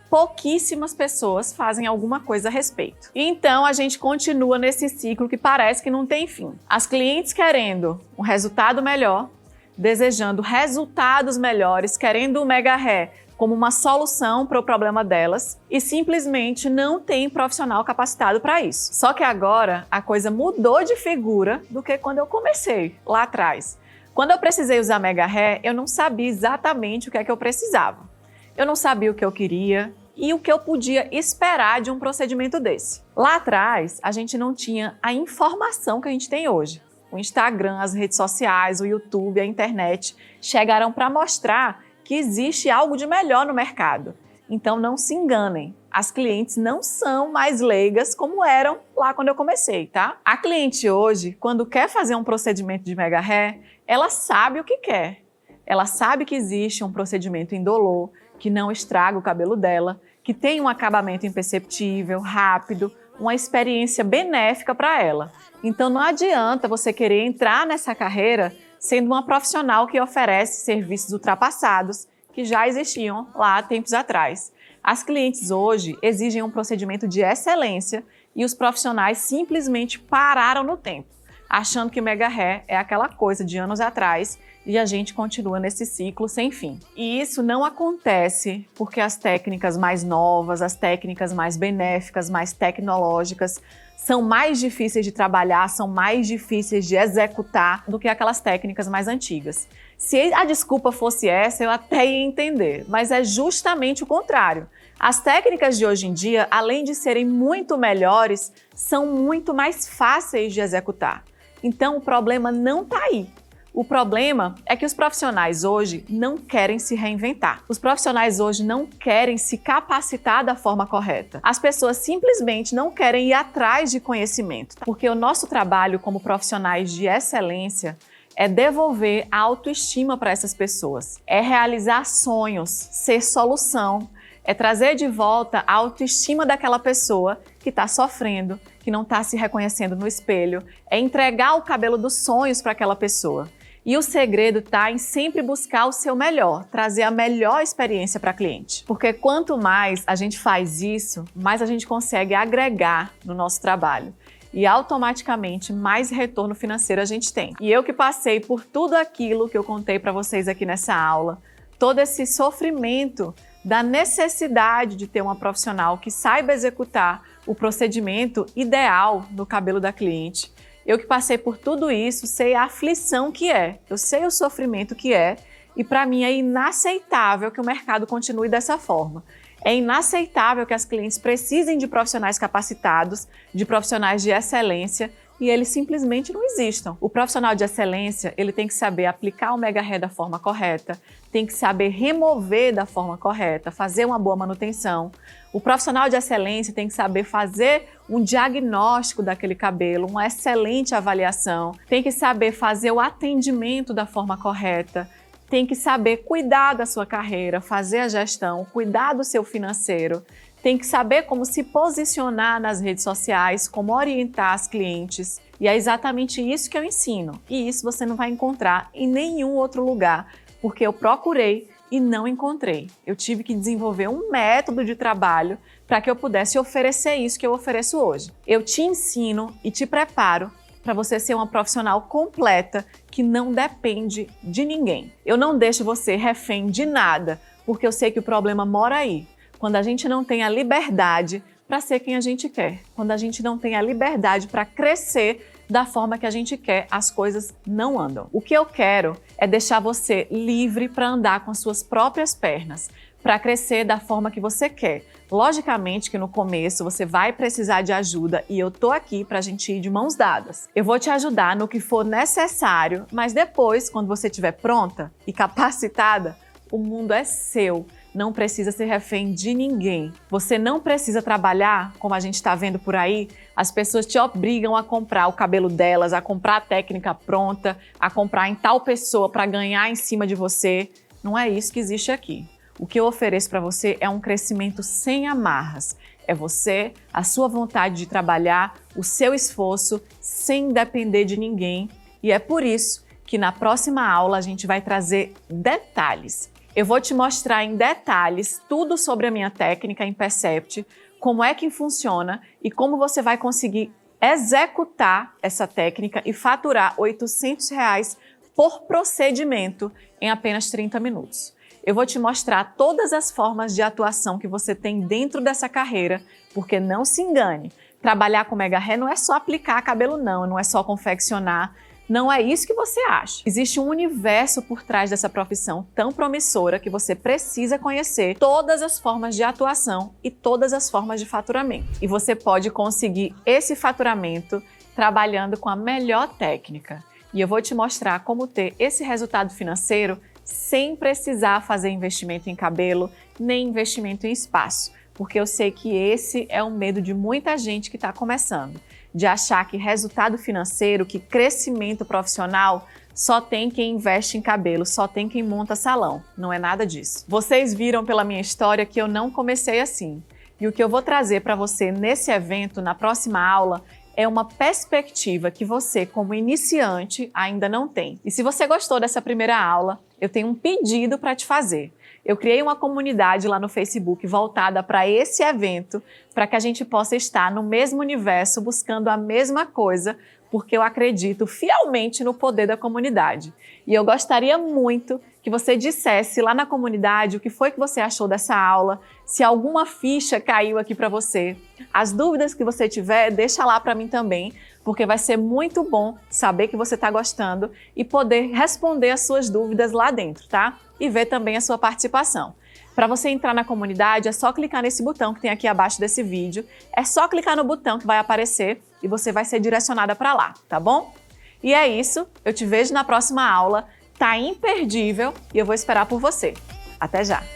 pouquíssimas pessoas fazem alguma coisa a respeito. E então a gente continua nesse ciclo que parece que não tem fim. As clientes querendo um resultado melhor, desejando resultados melhores, querendo o Mega Hair como uma solução para o problema delas e simplesmente não tem profissional capacitado para isso. Só que agora a coisa mudou de figura do que quando eu comecei lá atrás. Quando eu precisei usar Mega Hair, eu não sabia exatamente o que é que eu precisava. Eu não sabia o que eu queria e o que eu podia esperar de um procedimento desse. Lá atrás, a gente não tinha a informação que a gente tem hoje. O Instagram, as redes sociais, o YouTube, a internet chegaram para mostrar que existe algo de melhor no mercado. Então não se enganem, as clientes não são mais leigas como eram lá quando eu comecei, tá? A cliente hoje, quando quer fazer um procedimento de Mega Hair, ela sabe o que quer. Ela sabe que existe um procedimento indolor, que não estraga o cabelo dela, que tem um acabamento imperceptível, rápido, uma experiência benéfica para ela. Então não adianta você querer entrar nessa carreira sendo uma profissional que oferece serviços ultrapassados que já existiam lá há tempos atrás. As clientes hoje exigem um procedimento de excelência e os profissionais simplesmente pararam no tempo, achando que Mega Hair é aquela coisa de anos atrás e a gente continua nesse ciclo sem fim. E isso não acontece porque as técnicas mais novas, as técnicas mais benéficas, mais tecnológicas, são mais difíceis de trabalhar, são mais difíceis de executar do que aquelas técnicas mais antigas. Se a desculpa fosse essa, eu até ia entender, mas é justamente o contrário. As técnicas de hoje em dia, além de serem muito melhores, são muito mais fáceis de executar. Então o problema não está aí. O problema é que os profissionais hoje não querem se reinventar. Os profissionais hoje não querem se capacitar da forma correta. As pessoas simplesmente não querem ir atrás de conhecimento, porque o nosso trabalho como profissionais de excelência é devolver a autoestima para essas pessoas, é realizar sonhos, ser solução, é trazer de volta a autoestima daquela pessoa que está sofrendo, que não está se reconhecendo no espelho, é entregar o cabelo dos sonhos para aquela pessoa. E o segredo está em sempre buscar o seu melhor, trazer a melhor experiência para a cliente. Porque quanto mais a gente faz isso, mais a gente consegue agregar no nosso trabalho. E automaticamente mais retorno financeiro a gente tem. E eu que passei por tudo aquilo que eu contei para vocês aqui nessa aula, todo esse sofrimento da necessidade de ter uma profissional que saiba executar o procedimento ideal no cabelo da cliente. Eu que passei por tudo isso, sei a aflição que é, eu sei o sofrimento que é, e para mim é inaceitável que o mercado continue dessa forma. É inaceitável que as clientes precisem de profissionais capacitados, de profissionais de excelência, e eles simplesmente não existam. O profissional de excelência, ele tem que saber aplicar o Mega Hair da forma correta, tem que saber remover da forma correta, fazer uma boa manutenção. O profissional de excelência tem que saber fazer um diagnóstico daquele cabelo, uma excelente avaliação, tem que saber fazer o atendimento da forma correta, tem que saber cuidar da sua carreira, fazer a gestão, cuidar do seu financeiro, tem que saber como se posicionar nas redes sociais, como orientar as clientes. E é exatamente isso que eu ensino. E isso você não vai encontrar em nenhum outro lugar, porque eu procurei e não encontrei. Eu tive que desenvolver um método de trabalho para que eu pudesse oferecer isso que eu ofereço hoje. Eu te ensino e te preparo para você ser uma profissional completa que não depende de ninguém. Eu não deixo você refém de nada, porque eu sei que o problema mora aí. Quando a gente não tem a liberdade para ser quem a gente quer, quando a gente não tem a liberdade para crescer da forma que a gente quer, as coisas não andam. O que eu quero é deixar você livre para andar com as suas próprias pernas, para crescer da forma que você quer. Logicamente que no começo você vai precisar de ajuda e eu tô aqui para a gente ir de mãos dadas. Eu vou te ajudar no que for necessário, mas depois, quando você estiver pronta e capacitada, o mundo é seu. Não precisa ser refém de ninguém. Você não precisa trabalhar, como a gente está vendo por aí, as pessoas te obrigam a comprar o cabelo delas, a comprar a técnica pronta, a comprar em tal pessoa para ganhar em cima de você. Não é isso que existe aqui. O que eu ofereço para você é um crescimento sem amarras. É você, a sua vontade de trabalhar, o seu esforço, sem depender de ninguém. E é por isso que na próxima aula a gente vai trazer detalhes. Eu vou te mostrar em detalhes tudo sobre a minha técnica em Percept, como é que funciona e como você vai conseguir executar essa técnica e faturar R$ 800 por procedimento em apenas 30 minutos. Eu vou te mostrar todas as formas de atuação que você tem dentro dessa carreira, porque não se engane, trabalhar com Mega Hair não é só aplicar cabelo não é só confeccionar, não é isso que você acha. Existe um universo por trás dessa profissão tão promissora que você precisa conhecer todas as formas de atuação e todas as formas de faturamento. E você pode conseguir esse faturamento trabalhando com a melhor técnica. E eu vou te mostrar como ter esse resultado financeiro sem precisar fazer investimento em cabelo, nem investimento em espaço. Porque eu sei que esse é um medo de muita gente que está começando. De achar que resultado financeiro, que crescimento profissional, só tem quem investe em cabelo, só tem quem monta salão. Não é nada disso. Vocês viram pela minha história que eu não comecei assim. E o que eu vou trazer para você nesse evento, na próxima aula, é uma perspectiva que você, como iniciante, ainda não tem. E se você gostou dessa primeira aula, eu tenho um pedido para te fazer. Eu criei uma comunidade lá no Facebook voltada para esse evento, para que a gente possa estar no mesmo universo, buscando a mesma coisa, porque eu acredito fielmente no poder da comunidade. E eu gostaria muito que você dissesse lá na comunidade o que foi que você achou dessa aula, se alguma ficha caiu aqui para você. As dúvidas que você tiver, deixa lá para mim também, porque vai ser muito bom saber que você está gostando e poder responder as suas dúvidas lá dentro, tá? E ver também a sua participação. Para você entrar na comunidade, é só clicar nesse botão que tem aqui abaixo desse vídeo. É só clicar no botão que vai aparecer e você vai ser direcionada para lá, tá bom? E é isso, eu te vejo na próxima aula. Tá imperdível e eu vou esperar por você. Até já!